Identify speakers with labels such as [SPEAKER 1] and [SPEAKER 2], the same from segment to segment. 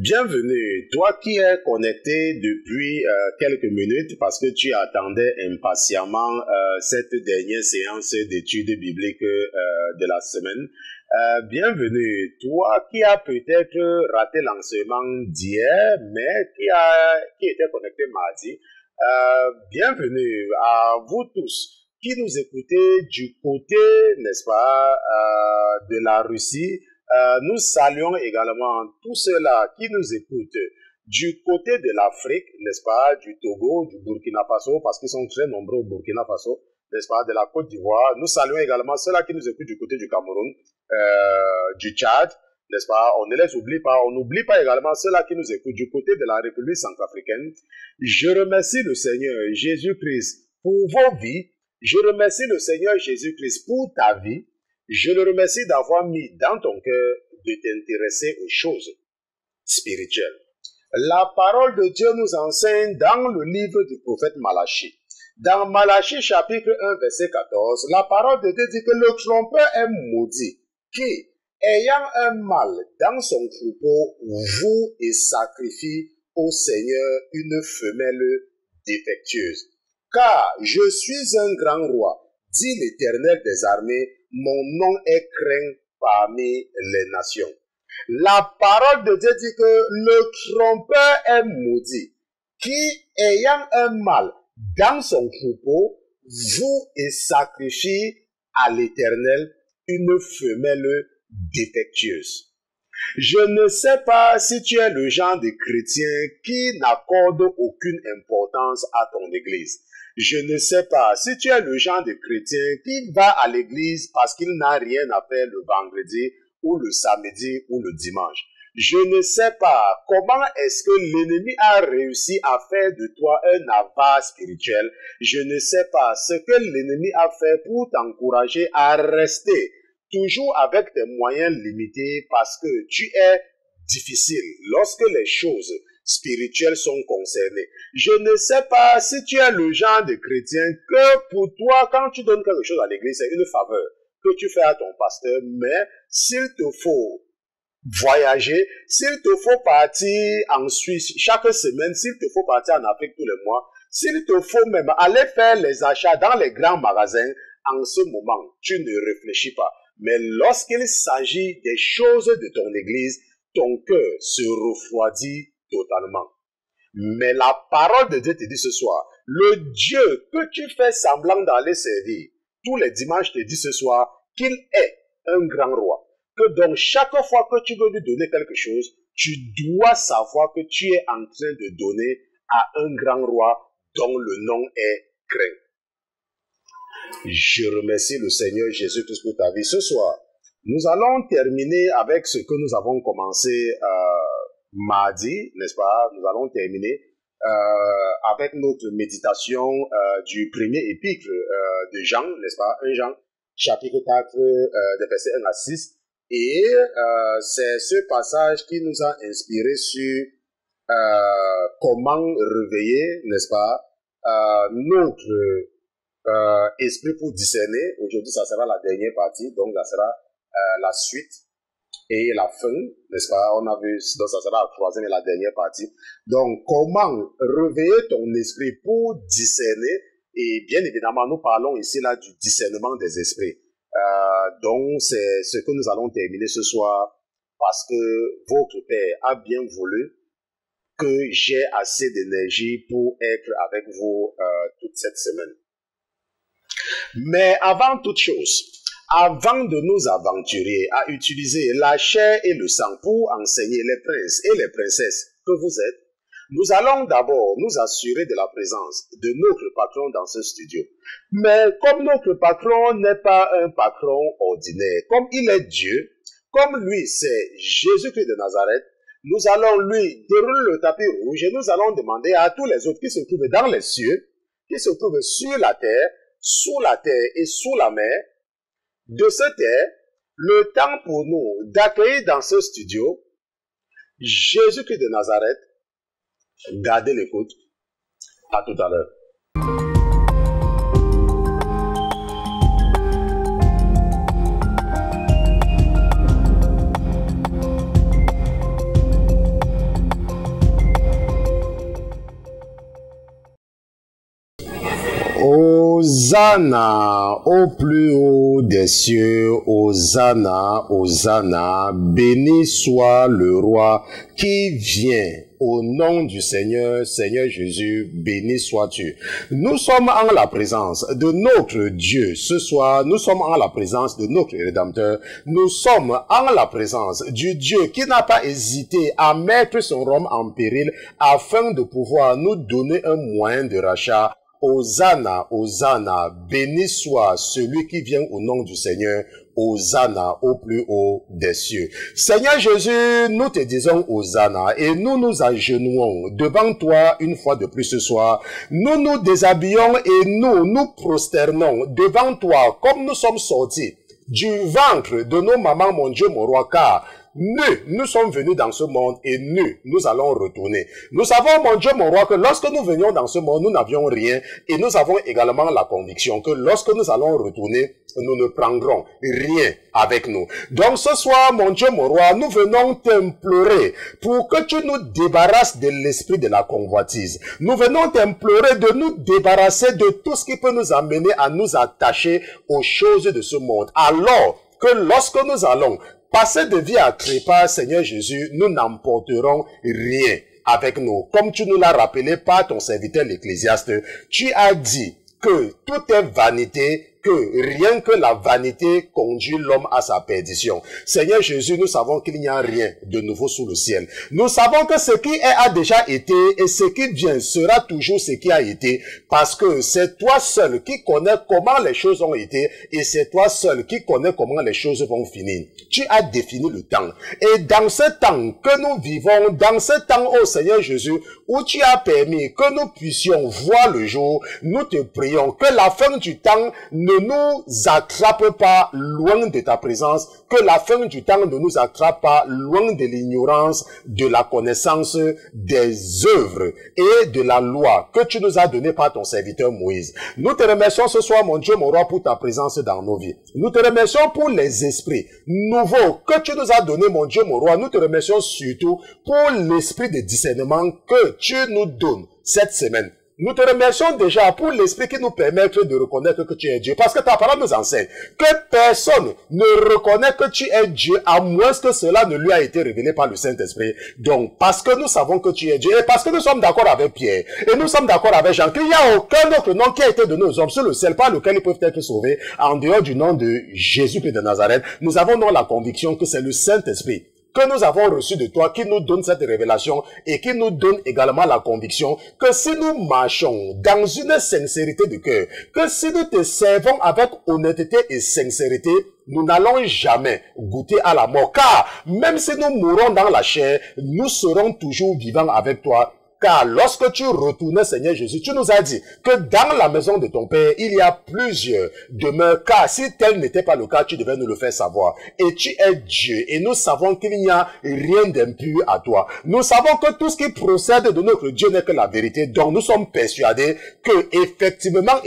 [SPEAKER 1] Bienvenue, toi qui es connecté depuis quelques minutes parce que tu attendais impatiemment cette dernière séance d'études bibliques de la semaine. Bienvenue, toi qui as peut-être raté l'enseignement d'hier, mais qui était connecté mardi. Bienvenue à vous tous qui nous écoutez du côté, n'est-ce pas, de la Russie. Nous saluons également tous ceux-là qui nous écoutent du côté de l'Afrique, n'est-ce pas, du Togo, du Burkina Faso, parce qu'ils sont très nombreux au Burkina Faso, n'est-ce pas, de la Côte d'Ivoire. Nous saluons également ceux-là qui nous écoutent du côté du Cameroun, du Tchad, n'est-ce pas, on ne les oublie pas. On n'oublie pas également ceux-là qui nous écoutent du côté de la République centrafricaine. Je remercie le Seigneur Jésus-Christ pour vos vies. Je remercie le Seigneur Jésus-Christ pour ta vie. Je le remercie d'avoir mis dans ton cœur de t'intéresser aux choses spirituelles. La parole de Dieu nous enseigne dans le livre du prophète Malachie. Dans Malachie chapitre 1 verset 14, la parole de Dieu dit que le trompeur est maudit qui, ayant un mâle dans son troupeau, voue et sacrifie au Seigneur une femelle défectueuse. Car je suis un grand roi, dit l'Éternel des armées, mon nom est craint parmi les nations. La parole de Dieu dit que le trompeur est maudit, qui, ayant un mâle dans son troupeau, voue et sacrifie à l'Éternel une femelle défectueuse. Je ne sais pas si tu es le genre de chrétien qui n'accorde aucune importance à ton église. Je ne sais pas si tu es le genre de chrétien qui va à l'église parce qu'il n'a rien à faire le vendredi ou le samedi ou le dimanche. Je ne sais pas comment est-ce que l'ennemi a réussi à faire de toi un avare spirituel. Je ne sais pas ce que l'ennemi a fait pour t'encourager à rester toujours avec tes moyens limités parce que tu es difficile lorsque les choses spirituelles sont concernées. Je ne sais pas si tu es le genre de chrétien que pour toi, quand tu donnes quelque chose à l'église, c'est une faveur que tu fais à ton pasteur, mais s'il te faut voyager, s'il te faut partir en Suisse chaque semaine, s'il te faut partir en Afrique tous les mois, s'il te faut même aller faire les achats dans les grands magasins, en ce moment, tu ne réfléchis pas. Mais lorsqu'il s'agit des choses de ton église, ton cœur se refroidit totalement. Mais la parole de Dieu te dit ce soir, le Dieu que tu fais semblant d'aller servir, tous les dimanches te dit ce soir qu'il est un grand roi. Que donc chaque fois que tu veux lui donner quelque chose, tu dois savoir que tu es en train de donner à un grand roi dont le nom est craint. Je remercie le Seigneur Jésus-Christ pour ta vie. Ce soir, nous allons terminer avec ce que nous avons commencé mardi, n'est-ce pas? Nous allons terminer avec notre méditation du premier épître de Jean, n'est-ce pas? 1 Jean, chapitre 4, des versets 1 à 6. Et c'est ce passage qui nous a inspiré sur comment réveiller, n'est-ce pas, notre esprit pour discerner. Aujourd'hui, ça sera la dernière partie, donc ça sera la suite et la fin, n'est-ce pas? On a vu, donc ça sera la troisième et la dernière partie. Donc, comment réveiller ton esprit pour discerner? Et bien évidemment, nous parlons ici là du discernement des esprits. Donc, c'est ce que nous allons terminer ce soir parce que votre Père a bien voulu que j'ai assez d'énergie pour être avec vous toute cette semaine. Mais avant toute chose, avant de nous aventurer à utiliser la chair et le sang pour enseigner les princes et les princesses que vous êtes, nous allons d'abord nous assurer de la présence de notre patron dans ce studio. Mais comme notre patron n'est pas un patron ordinaire, comme il est Dieu, comme lui c'est Jésus-Christ de Nazareth, nous allons lui dérouler le tapis rouge et nous allons demander à tous les autres qui se trouvent dans les cieux, qui se trouvent sur la terre, sous la terre et sous la mer, de se taire, le temps pour nous d'accueillir dans ce studio Jésus-Christ de Nazareth. Gardez l'écoute. À tout à l'heure. Hosanna au plus haut des cieux, Hosanna, Hosanna, béni soit le roi qui vient. Au nom du Seigneur, Seigneur Jésus, béni sois-tu. Nous sommes en la présence de notre Dieu. Ce soir, nous sommes en la présence de notre Rédempteur. Nous sommes en la présence du Dieu qui n'a pas hésité à mettre son royaume en péril afin de pouvoir nous donner un moyen de rachat. Hosanna, Hosanna, béni soit celui qui vient au nom du Seigneur. Hosanna au plus haut des cieux. Seigneur Jésus, nous te disons Hosanna et nous nous agenouillons devant toi une fois de plus ce soir. Nous nous déshabillons et nous nous prosternons devant toi comme nous sommes sortis du ventre de nos mamans, mon Dieu, mon roi, car nous sommes venus dans ce monde et nous allons retourner. Nous savons, mon Dieu, mon roi, que lorsque nous venions dans ce monde, nous n'avions rien et nous avons également la conviction que lorsque nous allons retourner, nous ne prendrons rien avec nous. Donc ce soir, mon Dieu, mon roi, nous venons t'implorer pour que tu nous débarrasses de l'esprit de la convoitise. Nous venons t'implorer de nous débarrasser de tout ce qui peut nous amener à nous attacher aux choses de ce monde. Alors que lorsque nous allons passer de vie à trépas, Seigneur Jésus, nous n'emporterons rien avec nous. Comme tu nous l'as rappelé par ton serviteur l'Ecclésiaste, tu as dit que tout est vanité, que rien que la vanité conduit l'homme à sa perdition. Seigneur Jésus, nous savons qu'il n'y a rien de nouveau sous le ciel. Nous savons que ce qui est a déjà été et ce qui vient sera toujours ce qui a été, parce que c'est toi seul qui connais comment les choses ont été et c'est toi seul qui connais comment les choses vont finir. Tu as défini le temps. Et dans ce temps que nous vivons, dans ce temps, ô Seigneur Jésus, où tu as permis que nous puissions voir le jour, nous te prions que la fin du temps ne nous attrape pas loin de ta présence, que la fin du temps ne nous attrape pas loin de l'ignorance, de la connaissance des œuvres et de la loi que tu nous as donnée par ton serviteur Moïse. Nous te remercions ce soir, mon Dieu, mon roi, pour ta présence dans nos vies. Nous te remercions pour les esprits nouveaux que tu nous as donnés, mon Dieu, mon roi. Nous te remercions surtout pour l'esprit de discernement que tu nous donnes cette semaine. Nous te remercions déjà pour l'esprit qui nous permet de reconnaître que tu es Dieu. Parce que ta parole nous enseigne que personne ne reconnaît que tu es Dieu à moins que cela ne lui a été révélé par le Saint-Esprit. Donc, parce que nous savons que tu es Dieu et parce que nous sommes d'accord avec Pierre et nous sommes d'accord avec Jean qu'il n'y a aucun autre nom qui a été donné aux hommes sur le ciel par lequel ils peuvent être sauvés en dehors du nom de Jésus-Christ de Nazareth. Nous avons donc la conviction que c'est le Saint-Esprit que nous avons reçu de toi, qui nous donne cette révélation et qui nous donne également la conviction que si nous marchons dans une sincérité de cœur, que si nous te servons avec honnêteté et sincérité, nous n'allons jamais goûter à la mort. Car même si nous mourons dans la chair, nous serons toujours vivants avec toi. Car lorsque tu retournais, Seigneur Jésus, tu nous as dit que dans la maison de ton Père, il y a plusieurs demeures. Car si tel n'était pas le cas, tu devais nous le faire savoir. Et tu es Dieu. Et nous savons qu'il n'y a rien d'impur à toi. Nous savons que tout ce qui procède de notre Dieu n'est que la vérité. Donc nous sommes persuadés que effectivement,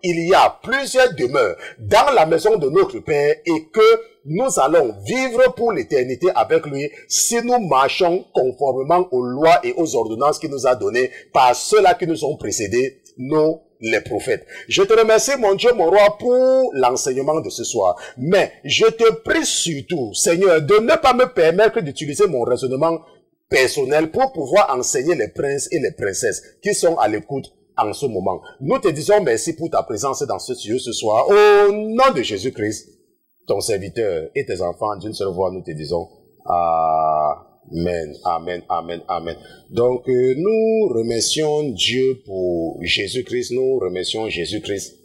[SPEAKER 1] il y a plusieurs demeures dans la maison de notre Père et que nous allons vivre pour l'éternité avec lui si nous marchons conformément aux lois et aux ordonnances qu'il nous a données par ceux-là qui nous ont précédés, nous, les prophètes. Je te remercie, mon Dieu, mon roi, pour l'enseignement de ce soir. Mais je te prie surtout, Seigneur, de ne pas me permettre d'utiliser mon raisonnement personnel pour pouvoir enseigner les princes et les princesses qui sont à l'écoute en ce moment. Nous te disons merci pour ta présence dans ce studio ce soir. Au nom de Jésus-Christ, ton serviteur et tes enfants, d'une seule voix, nous te disons Amen, Amen, Amen, Amen. Donc, nous remercions Dieu pour Jésus-Christ. Nous remercions Jésus-Christ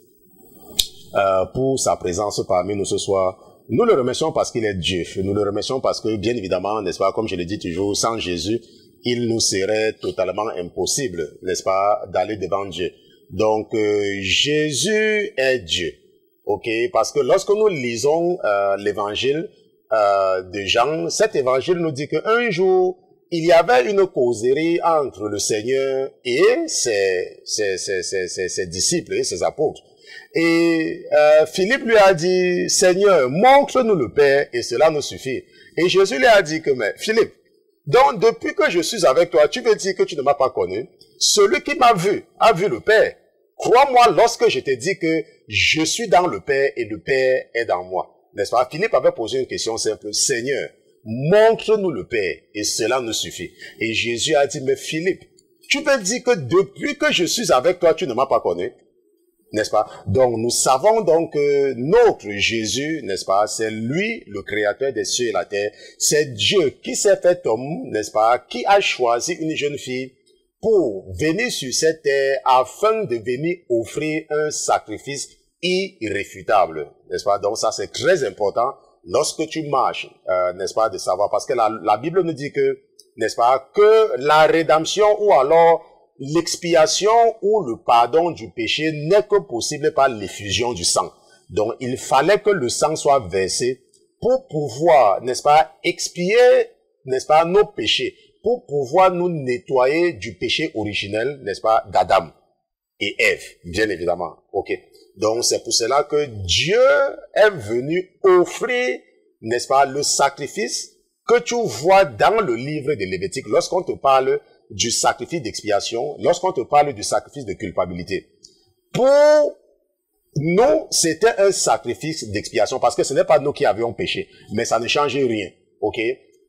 [SPEAKER 1] pour sa présence parmi nous ce soir. Nous le remercions parce qu'il est Dieu. Nous le remercions parce que, bien évidemment, n'est-ce pas, comme je le dis toujours, sans Jésus, il nous serait totalement impossible, n'est-ce pas, d'aller devant Dieu. Donc, Jésus est Dieu. Ok, parce que lorsque nous lisons l'évangile de Jean, cet évangile nous dit qu'un jour, il y avait une causerie entre le Seigneur et ses disciples et ses apôtres. Et Philippe lui a dit, Seigneur, montre-nous le Père et cela nous suffit. Et Jésus lui a dit que, mais Philippe, donc depuis que je suis avec toi, tu veux dire que tu ne m'as pas connu? Celui qui m'a vu a vu le Père. Crois-moi lorsque je te dis que je suis dans le Père et le Père est dans moi. N'est-ce pas? Philippe avait posé une question simple. Seigneur, montre-nous le Père et cela nous suffit. Et Jésus a dit, mais Philippe, tu peux dire que depuis que je suis avec toi, tu ne m'as pas connu? N'est-ce pas? Donc, nous savons donc que notre Jésus, n'est-ce pas, c'est lui, le créateur des cieux et la terre. C'est Dieu qui s'est fait homme, n'est-ce pas, qui a choisi une jeune fille pour venir sur cette terre afin de venir offrir un sacrifice irréfutable, n'est-ce pas? Donc, ça, c'est très important lorsque tu marches, n'est-ce pas, de savoir, parce que la Bible nous dit que, n'est-ce pas, que la rédemption ou alors l'expiation ou le pardon du péché n'est que possible par l'effusion du sang. Donc, il fallait que le sang soit versé pour pouvoir, n'est-ce pas, expier, n'est-ce pas, nos péchés, pour pouvoir nous nettoyer du péché originel, n'est-ce pas, d'Adam et Ève, bien évidemment. Ok. Donc, c'est pour cela que Dieu est venu offrir, n'est-ce pas, le sacrifice que tu vois dans le livre de Lévitique lorsqu'on te parle du sacrifice d'expiation, lorsqu'on te parle du sacrifice de culpabilité. Pour nous, c'était un sacrifice d'expiation parce que ce n'est pas nous qui avions péché, mais ça ne changeait rien, ok?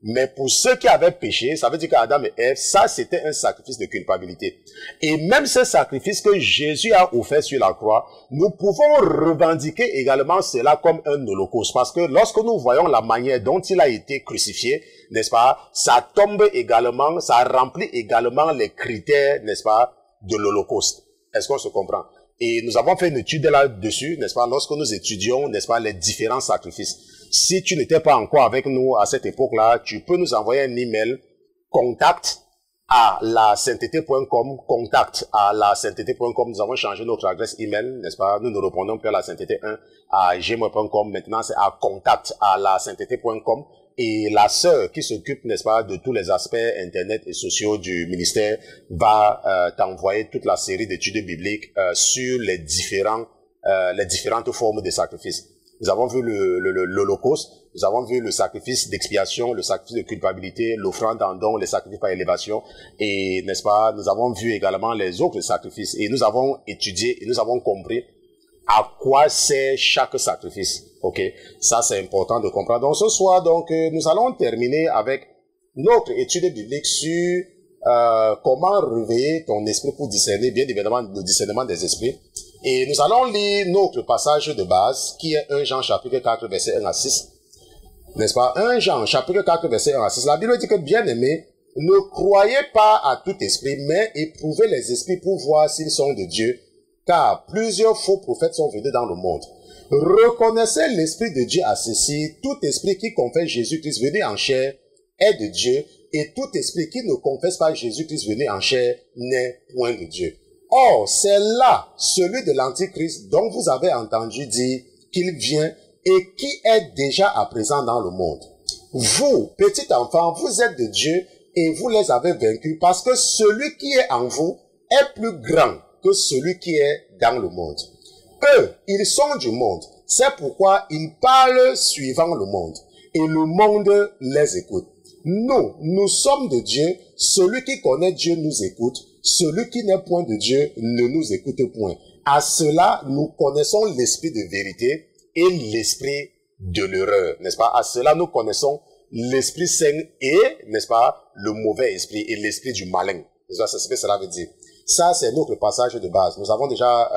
[SPEAKER 1] Mais pour ceux qui avaient péché, ça veut dire qu'Adam et Ève, ça c'était un sacrifice de culpabilité. Et même ce sacrifice que Jésus a offert sur la croix, nous pouvons revendiquer également cela comme un holocauste. Parce que lorsque nous voyons la manière dont il a été crucifié, n'est-ce pas, ça tombe également, ça remplit également les critères, n'est-ce pas, de l'holocauste. Est-ce qu'on se comprend? Et nous avons fait une étude là-dessus, n'est-ce pas, lorsque nous étudions, n'est-ce pas, les différents sacrifices. Si tu n'étais pas encore avec nous à cette époque-là, tu peux nous envoyer un email, contact@lasainteté.com, contact@lasainteté.com. Nous avons changé notre adresse email, n'est-ce pas? Nous ne répondons plus à la sainteté 1@gmail.com. Maintenant, c'est à contact@lasainteté.com. Et la sœur qui s'occupe, n'est-ce pas, de tous les aspects internet et sociaux du ministère va t'envoyer toute la série d'études bibliques sur les différentes formes de sacrifices. Nous avons vu l'Holocauste, nous avons vu le sacrifice d'expiation, le sacrifice de culpabilité, l'offrande en don, les sacrifices par élévation, et, n'est-ce pas, nous avons vu également les autres sacrifices, et nous avons étudié, et nous avons compris à quoi sert chaque sacrifice, ok? Ça, c'est important de comprendre. Donc, ce soir, donc, nous allons terminer avec notre étude biblique sur comment réveiller ton esprit pour discerner, bien évidemment, le discernement des esprits. Et nous allons lire notre passage de base, qui est 1 Jean chapitre 4, verset 1 à 6. N'est-ce pas? 1 Jean chapitre 4, verset 1 à 6. La Bible dit que, bien-aimés, ne croyez pas à tout esprit, mais éprouvez les esprits pour voir s'ils sont de Dieu, car plusieurs faux prophètes sont venus dans le monde. Reconnaissez l'esprit de Dieu à ceci, tout esprit qui confesse Jésus-Christ venu en chair est de Dieu, et tout esprit qui ne confesse pas Jésus-Christ venu en chair n'est point de Dieu. Or, c'est là celui de l'Antichrist dont vous avez entendu dire qu'il vient et qui est déjà à présent dans le monde. Vous, petits enfants, vous êtes de Dieu et vous les avez vaincus parce que celui qui est en vous est plus grand que celui qui est dans le monde. Eux, ils sont du monde. C'est pourquoi ils parlent suivant le monde. Et le monde les écoute. Nous sommes de Dieu. Celui qui connaît Dieu nous écoute. Celui qui n'est point de Dieu ne nous écoute point. À cela, nous connaissons l'esprit de vérité et l'esprit de l'erreur. N'est-ce pas? À cela, nous connaissons l'esprit saint et, n'est-ce pas, le mauvais esprit et l'esprit du malin. C'est ce que cela veut dire. Ça, c'est notre passage de base. Nous avons déjà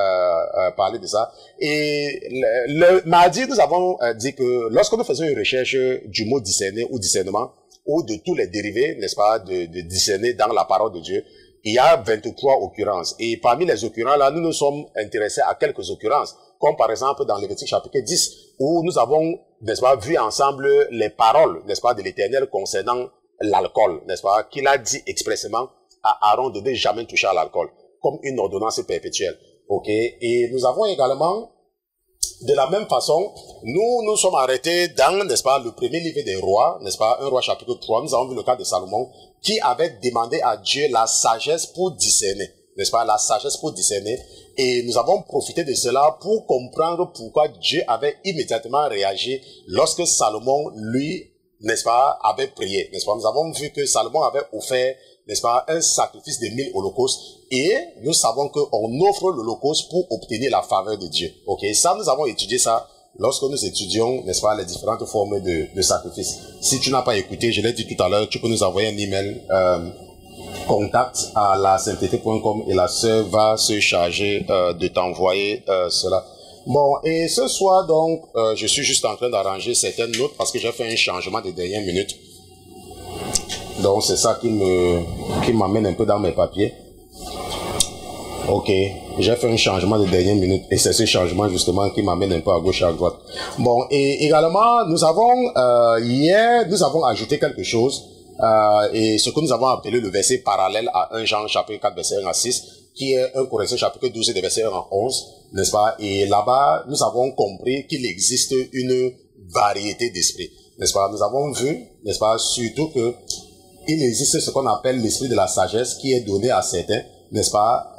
[SPEAKER 1] parlé de ça. Et le mardi, nous avons dit que lorsque nous faisons une recherche du mot discerner ou discernement, ou de tous les dérivés, n'est-ce pas, de discerner dans la parole de Dieu, il y a 23 occurrences. Et parmi les occurrences, là, nous nous sommes intéressés à quelques occurrences. Comme par exemple dans Lévitique chapitre 10, où nous avons, n'est-ce pas, vu ensemble les paroles, n'est-ce pas, de l'Éternel concernant l'alcool, n'est-ce pas, qu'il a dit expressément à Aaron de ne jamais toucher à l'alcool, comme une ordonnance perpétuelle. Ok? Et nous avons également, de la même façon, nous sommes arrêtés dans, n'est-ce pas, le premier livre des rois, n'est-ce pas, 1 roi chapitre 3, nous avons vu le cas de Salomon, qui avait demandé à Dieu la sagesse pour discerner, n'est-ce pas, la sagesse pour discerner. Et nous avons profité de cela pour comprendre pourquoi Dieu avait immédiatement réagi lorsque Salomon, lui, n'est-ce pas, avait prié, n'est-ce pas. Nous avons vu que Salomon avait offert n'est-ce pas, un sacrifice de 1000 holocaustes. Et nous savons qu'on offre l'holocauste pour obtenir la faveur de Dieu. Ok, ça, nous avons étudié ça lorsque nous étudions, n'est-ce pas, les différentes formes de sacrifice. Si tu n'as pas écouté, je l'ai dit tout à l'heure, tu peux nous envoyer un email, contact à lasainteté.com et la sœur va se charger de t'envoyer cela. Bon, et ce soir, donc, je suis juste en train d'arranger certaines notes parce que j'ai fait un changement de dernière minute. Donc, c'est ça qui m'amène un peu dans mes papiers. Ok, j'ai fait un changement de dernière minute et c'est ce changement justement qui m'amène un peu à gauche et à droite. Bon, et également, nous avons, hier, nous avons ajouté quelque chose, et ce que nous avons appelé le verset parallèle à 1 Jean chapitre 4 verset 1 à 6, qui est 1 Corinthiens chapitre 12 et verset 1 à 11, n'est-ce pas? Et là-bas, nous avons compris qu'il existe une variété d'esprits, n'est-ce pas? Nous avons vu, n'est-ce pas, surtout que il existe ce qu'on appelle l'esprit de la sagesse qui est donné à certains, n'est-ce pas,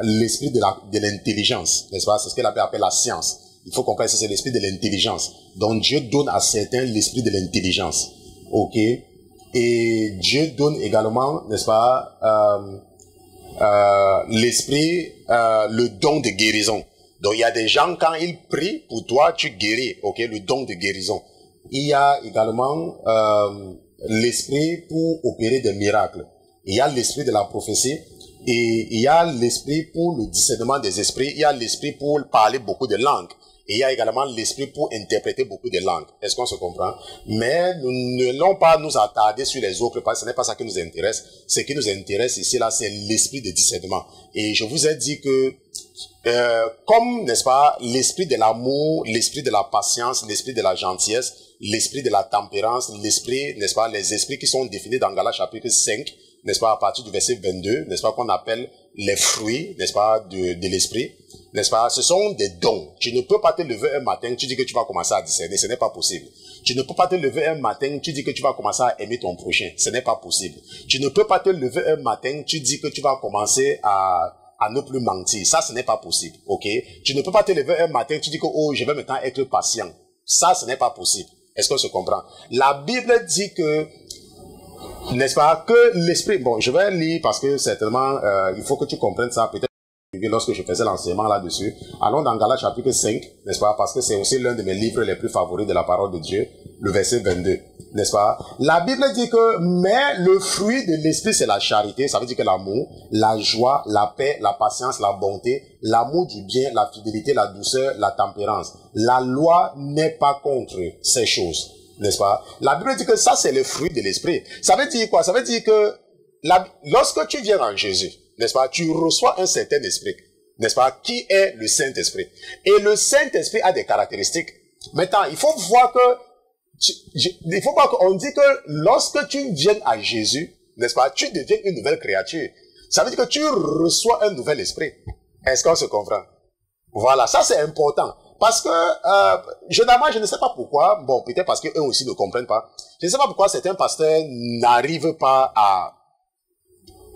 [SPEAKER 1] l'esprit de l'intelligence, n'est-ce pas, c'est ce qu'elle appelle la science. Il faut comprendre que c'est l'esprit de l'intelligence. Donc Dieu donne à certains l'esprit de l'intelligence, ok? Et Dieu donne également, n'est-ce pas, l'esprit, le don de guérison. Donc il y a des gens, quand ils prient pour toi, tu guéris, ok, le don de guérison. Il y a également l'esprit pour opérer des miracles. Il y a l'esprit de la prophétie et il y a l'esprit pour le discernement des esprits. Il y a l'esprit pour parler beaucoup de langues. Et il y a également l'esprit pour interpréter beaucoup de langues. Est-ce qu'on se comprend? Mais nous n'allons pas nous attarder sur les autres parce que ce n'est pas ça qui nous intéresse. Ce qui nous intéresse ici, là, c'est l'esprit de discernement. Et je vous ai dit que, comme, n'est-ce pas, l'esprit de l'amour, l'esprit de la patience, l'esprit de la gentillesse, l'esprit de la tempérance, l'esprit, n'est-ce pas, les esprits qui sont définis dans Galates chapitre 5, n'est-ce pas, à partir du verset 22, n'est-ce pas, qu'on appelle les fruits, n'est-ce pas, de l'esprit, n'est-ce pas, ce sont des dons. Tu ne peux pas te lever un matin, tu dis que tu vas commencer à discerner, ce n'est pas possible. Tu ne peux pas te lever un matin, tu dis que tu vas commencer à aimer ton prochain, ce n'est pas possible. Tu ne peux pas te lever un matin, tu dis que tu vas commencer à ne plus mentir, ça ce n'est pas possible, ok? Tu ne peux pas te lever un matin, tu dis que, oh, je vais maintenant être patient, ça ce n'est pas possible. Est-ce qu'on se comprend? La Bible dit que, n'est-ce pas, que l'esprit, bon, je vais lire parce que certainement, il faut que tu comprennes ça, peut-être lorsque je faisais l'enseignement là-dessus. Allons dans Galates chapitre 5, n'est-ce pas, parce que c'est aussi l'un de mes livres les plus favoris de la parole de Dieu, le verset 22, n'est-ce pas? La Bible dit que, mais le fruit de l'esprit, c'est la charité, ça veut dire que l'amour, la joie, la paix, la patience, la bonté, l'amour du bien, la fidélité, la douceur, la tempérance. La loi n'est pas contre ces choses, n'est-ce pas? La Bible dit que ça, c'est le fruit de l'esprit. Ça veut dire quoi? Ça veut dire que lorsque tu viens en Jésus, n'est-ce pas, tu reçois un certain esprit, n'est-ce pas, qui est le Saint-Esprit. Et le Saint-Esprit a des caractéristiques. Maintenant, il faut voir qu'on dit que lorsque tu viens à Jésus, n'est-ce pas, tu deviens une nouvelle créature. Ça veut dire que tu reçois un nouvel esprit. Est-ce qu'on se comprend? Voilà, ça c'est important. Parce que, généralement, je ne sais pas pourquoi, bon, peut-être parce qu'eux aussi ne comprennent pas, je ne sais pas pourquoi certains pasteurs n'arrivent pas à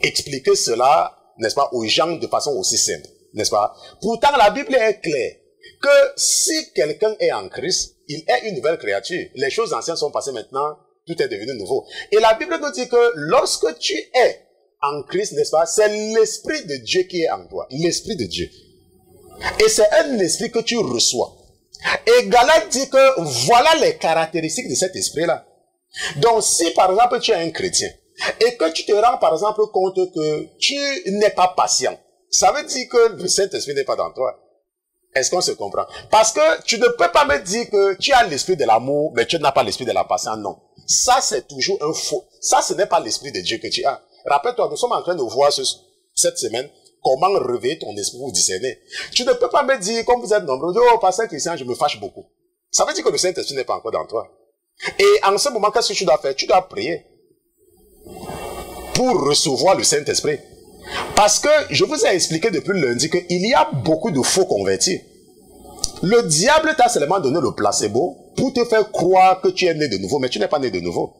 [SPEAKER 1] expliquer cela, n'est-ce pas, aux gens de façon aussi simple, n'est-ce pas? Pourtant, la Bible est claire que si quelqu'un est en Christ, il est une nouvelle créature. Les choses anciennes sont passées maintenant, tout est devenu nouveau. Et la Bible nous dit que lorsque tu es en Christ, n'est-ce pas, c'est l'Esprit de Dieu qui est en toi, l'Esprit de Dieu. Et c'est un esprit que tu reçois. Et Galates dit que voilà les caractéristiques de cet esprit-là. Donc, si par exemple tu es un chrétien, et que tu te rends par exemple compte que tu n'es pas patient, ça veut dire que le Saint-Esprit n'est pas dans toi. Est-ce qu'on se comprend? Parce que tu ne peux pas me dire que tu as l'esprit de l'amour, mais tu n'as pas l'esprit de la patience. Non. Ça, c'est toujours un faux. Ça, ce n'est pas l'esprit de Dieu que tu as. Rappelle-toi, nous sommes en train de voir cette semaine comment réveiller ton esprit pour discerner. Tu ne peux pas me dire, comme vous êtes nombreux, oh, pasteur Christian, je me fâche beaucoup. Ça veut dire que le Saint-Esprit n'est pas encore dans toi. Et en ce moment, qu'est-ce que tu dois faire? Tu dois prier pour recevoir le Saint-Esprit. Parce que je vous ai expliqué depuis lundi qu'il y a beaucoup de faux convertis. Le diable t'a seulement donné le placebo pour te faire croire que tu es né de nouveau, mais tu n'es pas né de nouveau.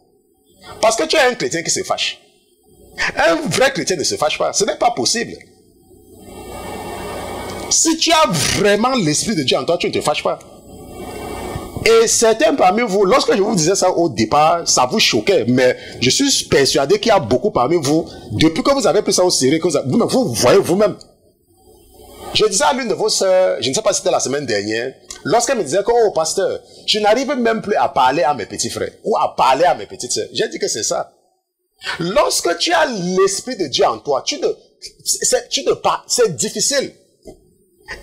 [SPEAKER 1] Parce que tu es un chrétien qui se fâche. Un vrai chrétien ne se fâche pas. Ce n'est pas possible. Si tu as vraiment l'Esprit de Dieu en toi, tu ne te fâches pas. Et certains parmi vous, lorsque je vous disais ça au départ, ça vous choquait, mais je suis persuadé qu'il y a beaucoup parmi vous, depuis que vous avez pris ça au sérieux, que vous voyez vous-même. Je disais à l'une de vos sœurs, je ne sais pas si c'était la semaine dernière, lorsqu'elle me disait que, oh pasteur, je n'arrive même plus à parler à mes petits frères, ou à parler à mes petites sœurs. J'ai dit que c'est ça. Lorsque tu as l'Esprit de Dieu en toi, c'est difficile.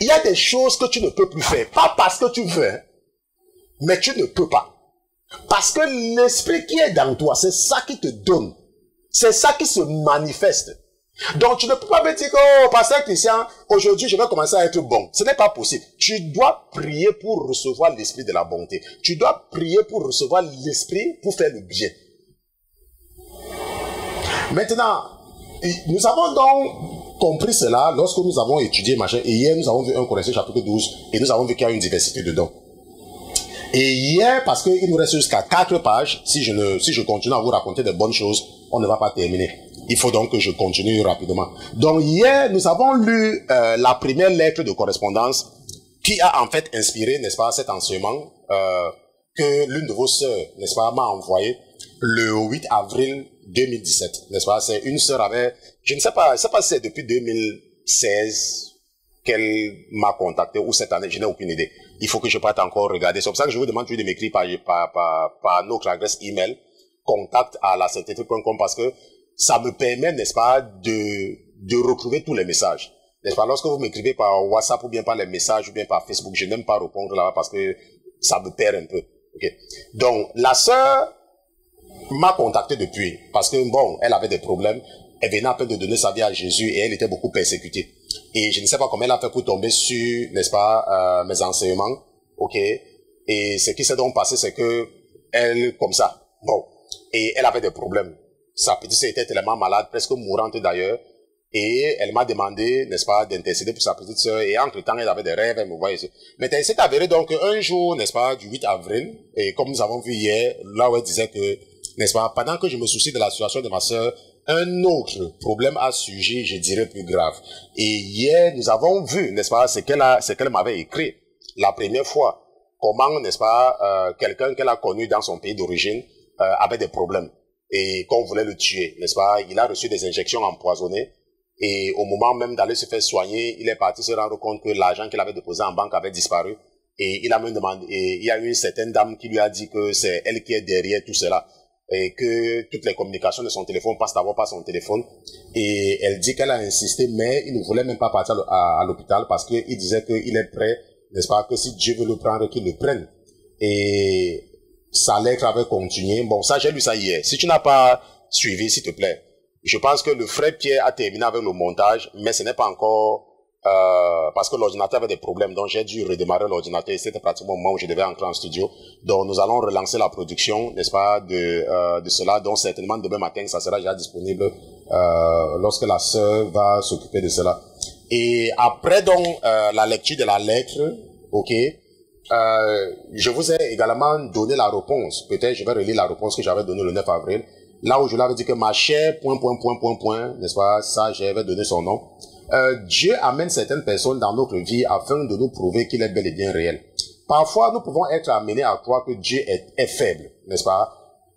[SPEAKER 1] Il y a des choses que tu ne peux plus faire. Pas parce que tu veux, hein, mais tu ne peux pas. Parce que l'Esprit qui est dans toi, c'est ça qui te donne. C'est ça qui se manifeste. Donc tu ne peux pas me dire que, oh, pasteur Christian, aujourd'hui je vais commencer à être bon. Ce n'est pas possible. Tu dois prier pour recevoir l'Esprit de la bonté. Tu dois prier pour recevoir l'Esprit pour faire le bien. Maintenant, nous avons donc compris cela lorsque nous avons étudié machin. Et hier, nous avons vu 1 Corinthiens chapitre 12 et nous avons vu qu'il y a une diversité dedans. Et hier, parce qu'il nous reste jusqu'à 4 pages, si je continue à vous raconter de bonnes choses, on ne va pas terminer. Il faut donc que je continue rapidement. Donc hier, nous avons lu la première lettre de correspondance qui a en fait inspiré, n'est-ce pas, cet enseignement que l'une de vos sœurs, n'est-ce pas, m'a envoyé le 8 avril 2017, n'est-ce pas? C'est une sœur avec, je ne sais pas si c'est depuis 2016 qu'elle m'a contacté ou cette année, je n'ai aucune idée. Il faut que je parte encore regarder. C'est pour ça que je vous demande de m'écrire par notre adresse email, contact@lasainteté.com, parce que ça me permet, n'est-ce pas, de retrouver tous les messages. N'est-ce pas? Lorsque vous m'écrivez par WhatsApp ou bien par les messages ou bien par Facebook, je n'aime pas répondre là-bas parce que ça me perd un peu. Okay? Donc, la sœur m'a contacté depuis parce que, bon, elle avait des problèmes. Elle venait à peine de donner sa vie à Jésus et elle était beaucoup persécutée. Et je ne sais pas comment elle a fait pour tomber sur, n'est-ce pas, mes enseignements. Ok? Et ce qui s'est donc passé, c'est que elle, comme ça, bon, et elle avait des problèmes. Sa petite sœur était tellement malade, presque mourante d'ailleurs. Et elle m'a demandé, n'est-ce pas, d'intercéder pour sa petite sœur. Et entre-temps, elle avait des rêves, elle me voyait ici. Mais il s'est avéré donc un jour, n'est-ce pas, du 8 avril, et comme nous avons vu hier, là où elle disait que, n'est-ce pas, pendant que je me soucie de la situation de ma sœur, un autre problème a surgi, je dirais plus grave. Et hier, nous avons vu, n'est-ce pas, ce qu'elle m'avait écrit la première fois. Comment, n'est-ce pas, quelqu'un qu'elle a connu dans son pays d'origine avait des problèmes. Et qu'on voulait le tuer, n'est-ce pas? Il a reçu des injections empoisonnées. Et au moment même d'aller se faire soigner, il est parti se rendre compte que l'argent qu'il avait déposé en banque avait disparu. Et il a même demandé, et il y a eu une certaine dame qui lui a dit que c'est elle qui est derrière tout cela. Et que toutes les communications de son téléphone passent d'abord par son téléphone. Et elle dit qu'elle a insisté, mais il ne voulait même pas partir à l'hôpital parce qu'il disait qu'il est prêt, n'est-ce pas, que si Dieu veut le prendre, qu'il le prenne. Et sa lettre avait continué. Bon, ça, j'ai lu ça hier. Si tu n'as pas suivi, s'il te plaît, je pense que le frère Pierre a terminé avec le montage, mais ce n'est pas encore, parce que l'ordinateur avait des problèmes, donc j'ai dû redémarrer l'ordinateur. C'était pratiquement au moment où je devais entrer en studio. Donc nous allons relancer la production, n'est-ce pas, de cela. Donc certainement demain matin, ça sera déjà disponible lorsque la sœur va s'occuper de cela. Et après donc la lecture de la lettre, ok, je vous ai également donné la réponse. Peut-être je vais relire la réponse que j'avais donnée le 9 avril. Là où je l'avais dit que ma chère, n'est-ce pas, ça j'avais donné son nom. Dieu amène certaines personnes dans notre vie afin de nous prouver qu'il est bel et bien réel. Parfois, nous pouvons être amenés à croire que Dieu est faible, n'est-ce pas?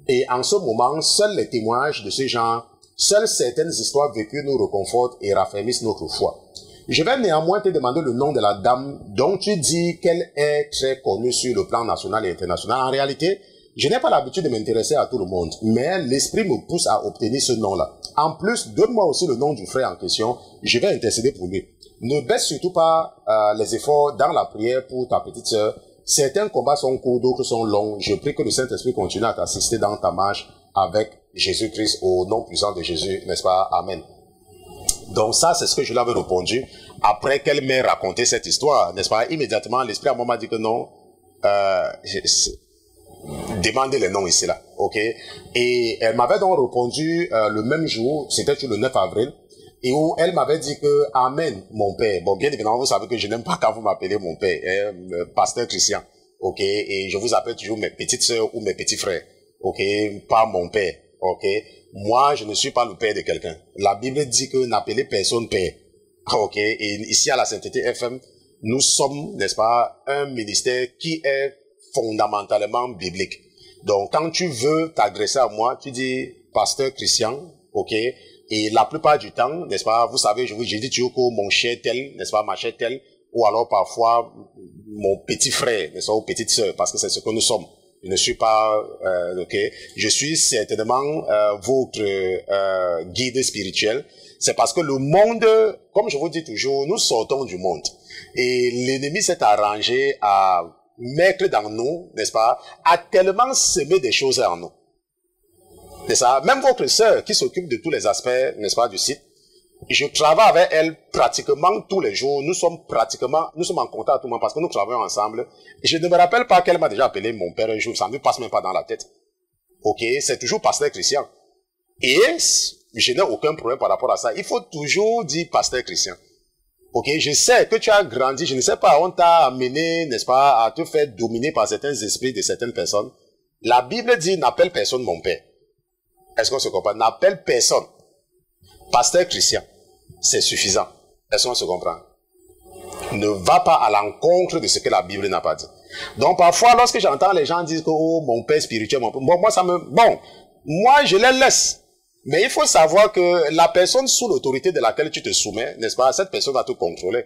[SPEAKER 1] Et en ce moment, seuls les témoignages de ces gens, seules certaines histoires vécues nous réconfortent et raffermissent notre foi. Je vais néanmoins te demander le nom de la dame dont tu dis qu'elle est très connue sur le plan national et international. En réalité, je n'ai pas l'habitude de m'intéresser à tout le monde, mais l'esprit me pousse à obtenir ce nom-là. En plus, donne-moi aussi le nom du frère en question, je vais intercéder pour lui. Ne baisse surtout pas les efforts dans la prière pour ta petite sœur. Certains combats sont courts, d'autres sont longs. Je prie que le Saint-Esprit continue à t'assister dans ta marche avec Jésus-Christ au nom puissant de Jésus, n'est-ce pas? Amen. Donc ça, c'est ce que je lui avais répondu. Après qu'elle m'ait raconté cette histoire, n'est-ce pas? Immédiatement, l'esprit à moi m'a dit que non, demandez les noms ici là, ok? Et elle m'avait donc répondu le même jour, c'était sur le 9 avril, et où elle m'avait dit que Amen, mon père. Bon, bien évidemment, vous savez que je n'aime pas quand vous m'appelez mon père, pasteur Christian, ok? Et je vous appelle toujours mes petites sœurs ou mes petits frères, ok? Pas mon père, ok? Moi, je ne suis pas le père de quelqu'un. La Bible dit que n'appelez personne père, ok? Et ici à la Sainteté FM, nous sommes, n'est-ce pas, un ministère qui est fondamentalement biblique. Donc, quand tu veux t'adresser à moi, tu dis pasteur Christian, ok, et la plupart du temps, n'est-ce pas, vous savez, j'ai dit toujours que mon cher tel, n'est-ce pas, ma chère telle, ou alors parfois mon petit frère, n'est-ce pas, ou petite sœur, parce que c'est ce que nous sommes. Je ne suis pas, ok, je suis certainement votre guide spirituel. C'est parce que le monde, comme je vous dis toujours, nous sortons du monde. Et l'ennemi s'est arrangé à mettre dans nous, n'est-ce pas, à tellement semer des choses en nous. C'est ça. Même votre sœur qui s'occupe de tous les aspects, n'est-ce pas, du site, je travaille avec elle pratiquement tous les jours. Nous sommes en contact tout le monde parce que nous travaillons ensemble. Et je ne me rappelle pas qu'elle m'a déjà appelé mon père un jour. Ça ne me passe même pas dans la tête. Ok, c'est toujours pasteur Christian. Et je n'ai aucun problème par rapport à ça. Il faut toujours dire pasteur Christian. Ok, je sais que tu as grandi. Je ne sais pas, on t'a amené, n'est-ce pas, à te faire dominer par certains esprits de certaines personnes. La Bible dit, n'appelle personne mon père. Est-ce qu'on se comprend? N'appelle personne. Pasteur Christian, c'est suffisant. Est-ce qu'on se comprend? Ne va pas à l'encontre de ce que la Bible n'a pas dit. Donc parfois, lorsque j'entends les gens dire que oh, mon père spirituel, mon père, moi je les laisse. Mais il faut savoir que la personne sous l'autorité de laquelle tu te soumets, n'est-ce pas, cette personne va te contrôler.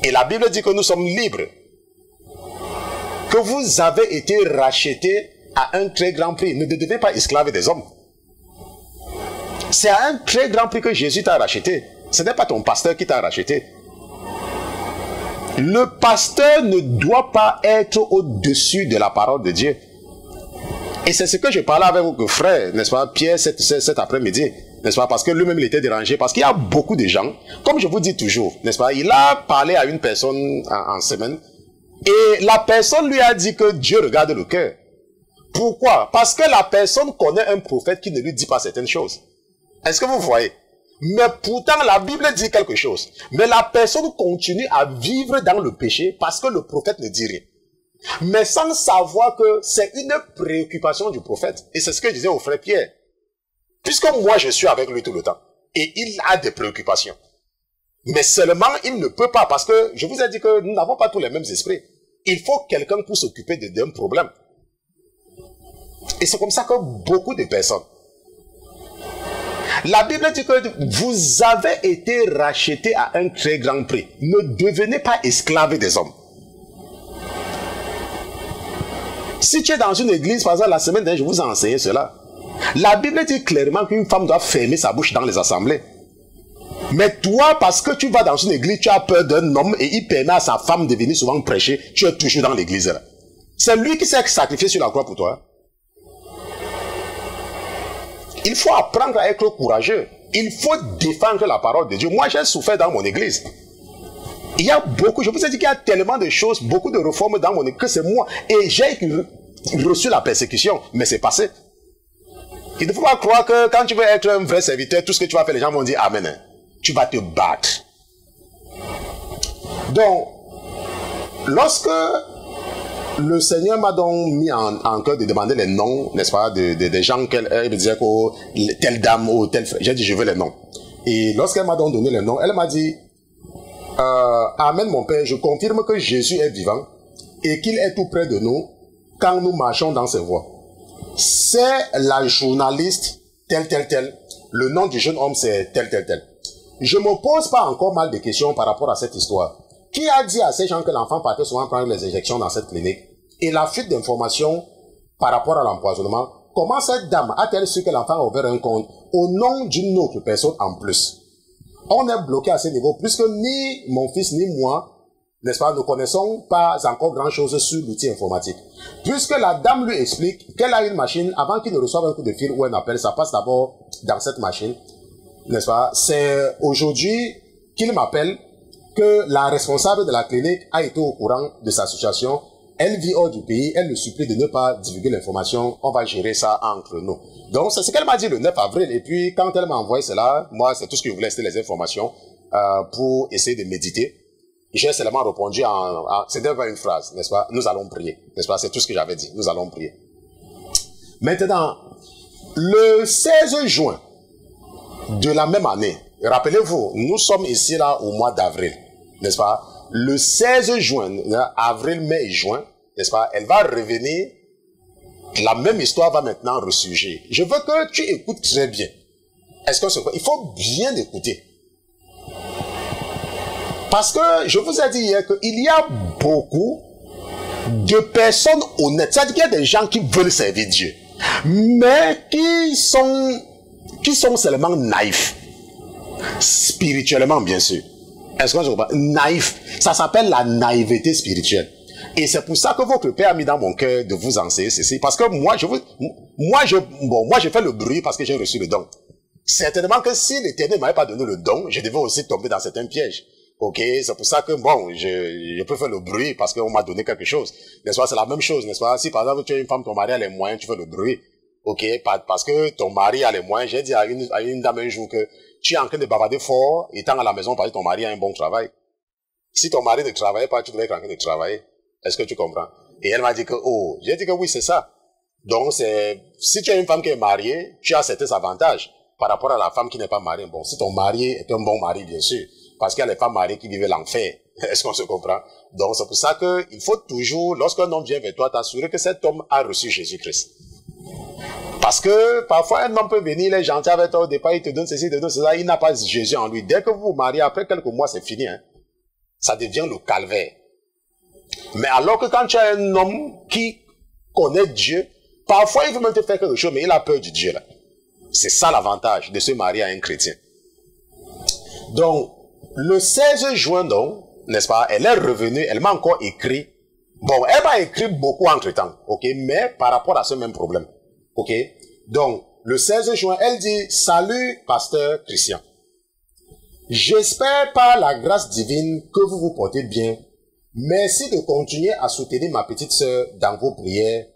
[SPEAKER 1] Et la Bible dit que nous sommes libres. Que vous avez été rachetés à un très grand prix. Ne devenez pas esclaves des hommes. C'est à un très grand prix que Jésus t'a racheté. Ce n'est pas ton pasteur qui t'a racheté. Le pasteur ne doit pas être au-dessus de la parole de Dieu. Et c'est ce que je parlais avec votre frère, n'est-ce pas, Pierre, cet après-midi, n'est-ce pas, parce que lui-même il était dérangé, parce qu'il y a beaucoup de gens, comme je vous dis toujours, n'est-ce pas, il a parlé à une personne en semaine, et la personne lui a dit que Dieu regarde le cœur. Pourquoi? Parce que la personne connaît un prophète qui ne lui dit pas certaines choses. Est-ce que vous voyez? Mais pourtant, la Bible dit quelque chose. Mais la personne continue à vivre dans le péché parce que le prophète ne dit rien. Mais sans savoir que c'est une préoccupation du prophète. Et c'est ce que je disais au frère Pierre. Puisque moi, je suis avec lui tout le temps. Et il a des préoccupations. Mais seulement, il ne peut pas. Parce que je vous ai dit que nous n'avons pas tous les mêmes esprits. Il faut quelqu'un pour s'occuper d'un problème. Et c'est comme ça que beaucoup de personnes. La Bible dit que vous avez été rachetés à un très grand prix. Ne devenez pas esclaves des hommes. Si tu es dans une église, par exemple, la semaine dernière, je vous ai enseigné cela. La Bible dit clairement qu'une femme doit fermer sa bouche dans les assemblées. Mais toi, parce que tu vas dans une église, tu as peur d'un homme et il permet à sa femme de venir souvent prêcher, tu es toujours dans l'église. C'est lui qui s'est sacrifié sur la croix pour toi. Il faut apprendre à être courageux. Il faut défendre la parole de Dieu. Moi, j'ai souffert dans mon église. Il y a beaucoup, je vous ai dit qu'il y a tellement de choses, beaucoup de réformes dans mon église, que c'est moi. Et j'ai reçu la persécution, mais c'est passé. Il ne faut pas croire que quand tu veux être un vrai serviteur, tout ce que tu vas faire, les gens vont dire Amen. Tu vas te battre. Donc, lorsque le Seigneur m'a donc mis en cœur de demander les noms, n'est-ce pas, des gens il me disait que telle dame ou tel frère. J'ai dit, je veux les noms. Et lorsqu'elle m'a donc donné les noms, elle m'a dit, Amen mon Père, je confirme que Jésus est vivant et qu'il est tout près de nous quand nous marchons dans ses voies. C'est la journaliste tel. Le nom du jeune homme c'est tel. Je ne me pose pas encore mal de questions par rapport à cette histoire. Qui a dit à ces gens que l'enfant partait souvent prendre les injections dans cette clinique? Et la fuite d'informations par rapport à l'empoisonnement, comment cette dame a-t-elle su que l'enfant a ouvert un compte au nom d'une autre personne en plus? On est bloqué à ce niveau, puisque ni mon fils ni moi, n'est-ce pas, ne connaissons pas encore grand-chose sur l'outil informatique. Puisque la dame lui explique qu'elle a une machine, avant qu'il ne reçoive un coup de fil ou un appel, ça passe d'abord dans cette machine, n'est-ce pas? C'est aujourd'hui qu'il m'appelle que la responsable de la clinique a été au courant de sa situation. Elle vit hors du pays, elle le supplie de ne pas divulguer l'information, on va gérer ça entre nous. Donc c'est ce qu'elle m'a dit le 9 avril, et puis quand elle m'a envoyé cela, moi c'est tout ce que je voulais, c'était les informations pour essayer de méditer. J'ai seulement répondu c'était une phrase, n'est-ce pas? Nous allons prier, n'est-ce pas? C'est tout ce que j'avais dit, nous allons prier. Maintenant, le 16 juin de la même année, rappelez-vous, nous sommes ici là au mois d'avril, n'est-ce pas? Le 16 juin, avril, mai et juin, n'est-ce pas, elle va revenir, la même histoire va maintenant ressurgir. Je veux que tu écoutes très bien. Est-ce que il faut bien écouter. Parce que je vous ai dit hier qu'il y a beaucoup de personnes honnêtes. C'est-à-dire qu'il y a des gens qui veulent servir Dieu, mais qui sont seulement naïfs. Spirituellement, bien sûr. Est-ce que je comprends? Naïf. Ça s'appelle la naïveté spirituelle. Et c'est pour ça que votre Père a mis dans mon cœur de vous enseigner ceci. Parce que moi, je fais le bruit parce que j'ai reçu le don. Certainement que si l'Éternel ne m'avait pas donné le don, je devais aussi tomber dans certains pièges. Ok, c'est pour ça que bon, je peux faire le bruit parce qu'on m'a donné quelque chose. N'est-ce pas? C'est la même chose, n'est-ce pas? Si par exemple tu es une femme, ton mari a les moyens, tu fais le bruit. Ok, parce que ton mari a les moyens. J'ai dit à une dame un jour que tu es en train de bavarder fort, étant à la maison parce que ton mari a un bon travail. Si ton mari ne travaillait pas, tu devais être en train de travailler. Est-ce que tu comprends? Et elle m'a dit que, oh, j'ai dit que oui, c'est ça. Donc si tu es une femme qui est mariée, tu as certains avantages par rapport à la femme qui n'est pas mariée. Bon, si ton mari est un bon mari, bien sûr. Parce qu'il y a les femmes mariées qui vivent l'enfer. Est-ce qu'on se comprend? Donc, c'est pour ça qu'il faut toujours, lorsqu'un homme vient vers toi, t'assurer que cet homme a reçu Jésus-Christ. Parce que, parfois, un homme peut venir, il est gentil avec toi au départ, il te donne ceci, il te donne cela, il n'a pas Jésus en lui. Dès que vous vous mariez, après quelques mois, c'est fini, hein. Ça devient le calvaire. Mais alors que quand tu as un homme qui connaît Dieu, parfois, il veut même te faire quelque chose, mais il a peur du Dieu, là. C'est ça l'avantage de se marier à un chrétien. Donc, le 16 juin, donc, n'est-ce pas, elle est revenue, elle m'a encore écrit. Bon, elle m'a écrit beaucoup entre-temps, ok, mais par rapport à ce même problème, ok. Donc, le 16 juin, elle dit, salut, pasteur Christian. J'espère par la grâce divine que vous vous portez bien. Merci de continuer à soutenir ma petite sœur dans vos prières.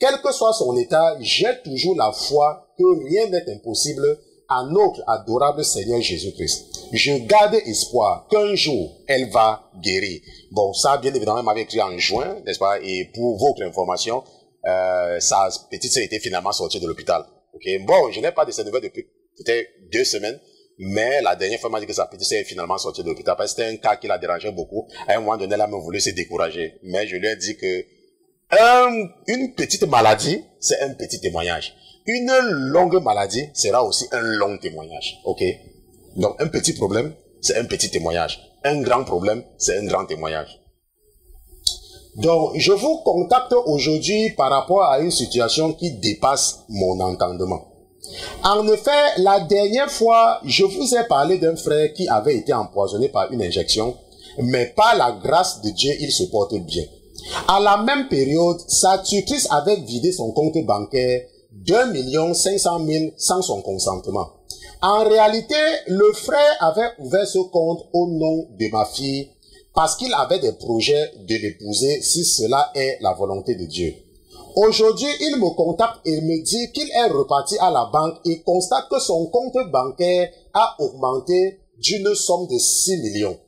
[SPEAKER 1] Quel que soit son état, j'ai toujours la foi que rien n'est impossible à notre adorable Seigneur Jésus-Christ. Je garde espoir qu'un jour, elle va guérir. Bon, ça, bien évidemment, elle m'avait écrit en juin, n'est-ce pas? Et pour votre information, sa petite sœur était finalement sortie de l'hôpital. Ok. Bon, je n'ai pas de ces nouvelles depuis peut-être 2 semaines, mais la dernière fois, elle m'a dit que sa petite sœur est finalement sortie de l'hôpital parce que c'était un cas qui la dérangeait beaucoup. À un moment donné, elle a même voulu se décourager. Mais je lui ai dit que une petite maladie, c'est un petit témoignage. Une longue maladie sera aussi un long témoignage. Ok? Donc, un petit problème, c'est un petit témoignage. Un grand problème, c'est un grand témoignage. Donc, je vous contacte aujourd'hui par rapport à une situation qui dépasse mon entendement. En effet, la dernière fois, je vous ai parlé d'un frère qui avait été empoisonné par une injection, mais par la grâce de Dieu, il se porte bien. À la même période, sa tutrice avait vidé son compte bancaire d'1 500 000 sans son consentement. En réalité, le frère avait ouvert ce compte au nom de ma fille parce qu'il avait des projets de l'épouser si cela est la volonté de Dieu. Aujourd'hui, il me contacte et me dit qu'il est reparti à la banque et constate que son compte bancaire a augmenté d'une somme de 6 millions.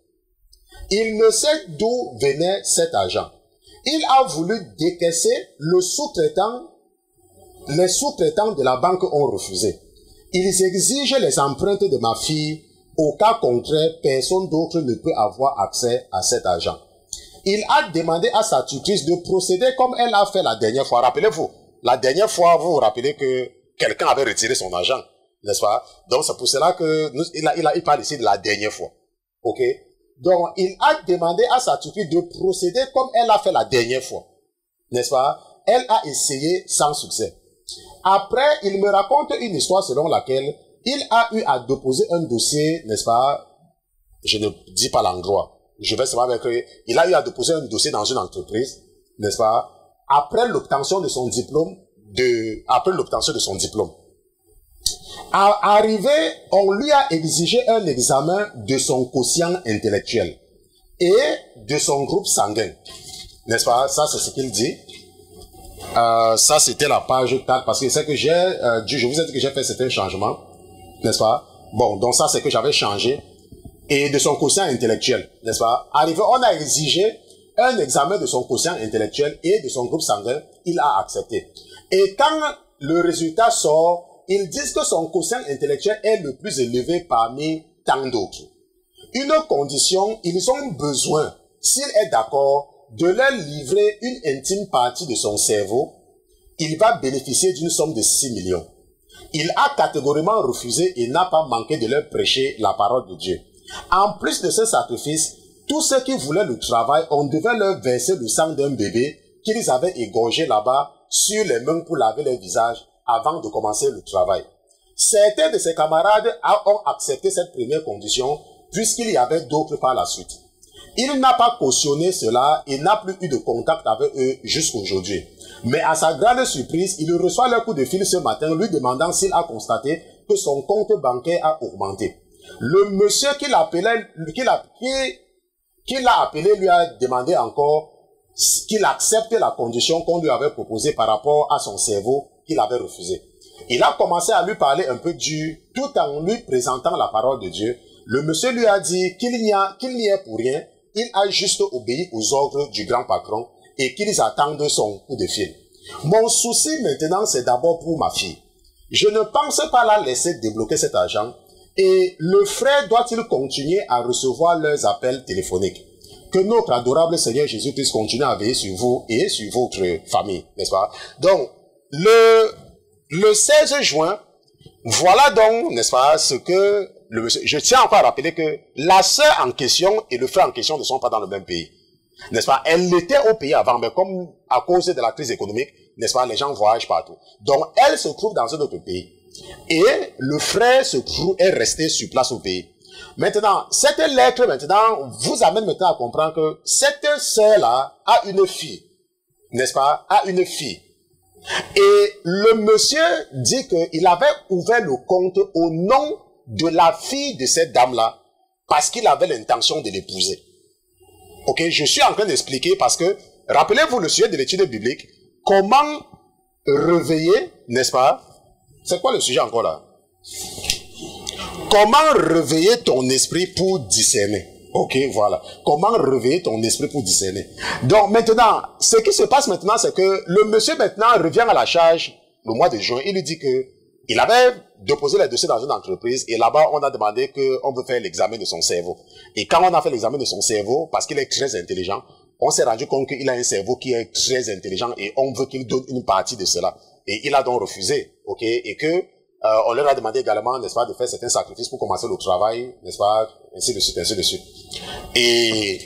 [SPEAKER 1] Il ne sait d'où venait cet argent. Il a voulu décaisser le sous-traitant. Les sous-traitants de la banque ont refusé. Ils exigent les empreintes de ma fille. Au cas contraire, personne d'autre ne peut avoir accès à cet argent. Il a demandé à sa tutrice de procéder comme elle a fait la dernière fois. Rappelez-vous, la dernière fois, vous vous rappelez que quelqu'un avait retiré son argent, n'est-ce pas? Donc c'est pour cela que il parle ici de la dernière fois. Ok? Donc il a demandé à sa tutrice de procéder comme elle a fait la dernière fois, n'est-ce pas? Elle a essayé sans succès. Après, il me raconte une histoire selon laquelle il a eu à déposer un dossier, n'est-ce pas? Je ne dis pas l'endroit. Je vais seulement avec lui. Il a eu à déposer un dossier dans une entreprise, n'est-ce pas? Après l'obtention de son diplôme, Arrivé, on lui a exigé un examen de son quotient intellectuel et de son groupe sanguin, n'est-ce pas? Ça, c'est ce qu'il dit. Ça, c'était la page 4, parce que c'est que je vous ai dit que j'ai fait certains changements, n'est-ce pas? Bon, donc ça, c'est que j'avais changé. Et de son quotient intellectuel, n'est-ce pas? Arrivé, on a exigé un examen de son quotient intellectuel et de son groupe sanguin, il a accepté. Et quand le résultat sort, ils disent que son quotient intellectuel est le plus élevé parmi tant d'autres. Une condition, ils ont besoin, s'il est d'accord, de leur livrer une intime partie de son cerveau, il va bénéficier d'une somme de 6 millions. Il a catégoriquement refusé et n'a pas manqué de leur prêcher la parole de Dieu. En plus de ce sacrifice, tous ceux qui voulaient le travail, on devait leur verser le sang d'un bébé qu'ils avaient égorgé là-bas sur les mains pour laver leur visage avant de commencer le travail. Certains de ses camarades ont accepté cette première condition puisqu'il y avait d'autres par la suite. Il n'a pas cautionné cela et n'a plus eu de contact avec eux jusqu'aujourd'hui. Mais à sa grande surprise, il reçoit leur coup de fil ce matin lui demandant s'il a constaté que son compte bancaire a augmenté. Le monsieur qui l'a appelé lui a demandé encore qu'il accepte la condition qu'on lui avait proposée par rapport à son cerveau qu'il avait refusé. Il a commencé à lui parler un peu dur tout en lui présentant la parole de Dieu. Le monsieur lui a dit qu'il n'y est pour rien, il a juste obéi aux ordres du grand patron et qu'ils attendent son coup de fil. Mon souci maintenant, c'est d'abord pour ma fille. Je ne pense pas la laisser débloquer cet argent et le frère doit-il continuer à recevoir leurs appels téléphoniques. Que notre adorable Seigneur Jésus puisse continuer à veiller sur vous et sur votre famille, n'est-ce pas? Donc, le 16 juin, voilà donc, n'est-ce pas, ce que je tiens encore à rappeler que la sœur en question et le frère en question ne sont pas dans le même pays. N'est-ce pas? Elle était au pays avant, mais comme à cause de la crise économique, n'est-ce pas, les gens voyagent partout. Donc, elle se trouve dans un autre pays. Et le frère est resté sur place au pays. Maintenant, cette lettre, maintenant, vous amène maintenant à comprendre que cette sœur-là a une fille. N'est-ce pas? A une fille. Et le monsieur dit qu'il avait ouvert le compte au nom de la fille de cette dame-là parce qu'il avait l'intention de l'épouser. Ok, je suis en train d'expliquer parce que, rappelez-vous le sujet de l'étude biblique, comment réveiller, n'est-ce pas? C'est quoi le sujet encore là? Comment réveiller ton esprit pour discerner? Ok, voilà. Comment réveiller ton esprit pour discerner? Donc maintenant, ce qui se passe maintenant, c'est que le monsieur maintenant revient à la charge le mois de juin. Il lui dit que il avait déposé les dossiers dans une entreprise et là-bas, on a demandé qu'on veut faire l'examen de son cerveau. Et quand on a fait l'examen de son cerveau, parce qu'il est très intelligent, on s'est rendu compte qu'il a un cerveau qui est très intelligent et on veut qu'il donne une partie de cela. Et il a donc refusé, ok? Et que on leur a demandé également, n'est-ce pas, de faire certains sacrifices pour commencer le travail, n'est-ce pas, ainsi de suite, ainsi de suite. Et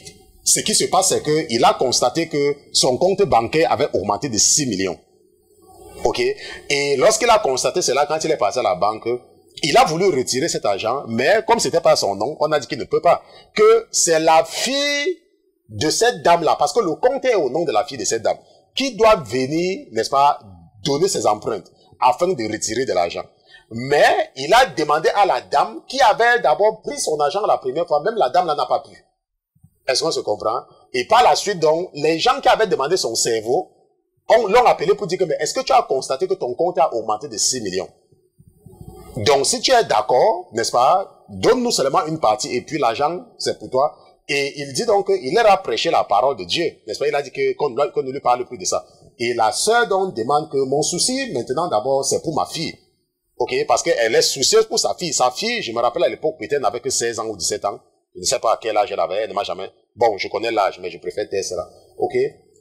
[SPEAKER 1] ce qui se passe, c'est qu'il a constaté que son compte bancaire avait augmenté de 6 millions. Ok? Et lorsqu'il a constaté cela, quand il est passé à la banque, il a voulu retirer cet argent, mais comme c'était pas son nom, on a dit qu'il ne peut pas. Que c'est la fille de cette dame-là, parce que le compte est au nom de la fille de cette dame, qui doit venir, n'est-ce pas, donner ses empreintes, afin de retirer de l'argent. Mais il a demandé à la dame qui avait d'abord pris son argent la première fois, même la dame là n'a pas pu. Est-ce qu'on se comprend? Et par la suite, donc, les gens qui avaient demandé son cerveau, l'ont appelé pour dire que, mais est-ce que tu as constaté que ton compte a augmenté de 6 millions? Donc, si tu es d'accord, n'est-ce pas, donne-nous seulement une partie et puis l'argent, c'est pour toi. Et il dit donc qu'il leur a prêché la parole de Dieu, n'est-ce pas? Il a dit qu'on ne lui parle plus de ça. Et la sœur donc demande que mon souci, maintenant d'abord, c'est pour ma fille. Ok, parce qu'elle est soucieuse pour sa fille. Sa fille, je me rappelle à l'époque, peut-être n'avait que 16 ans ou 17 ans. Je ne sais pas à quel âge elle avait, elle ne m'a jamais... Bon, je connais l'âge, mais je préfère taire cela. Ok,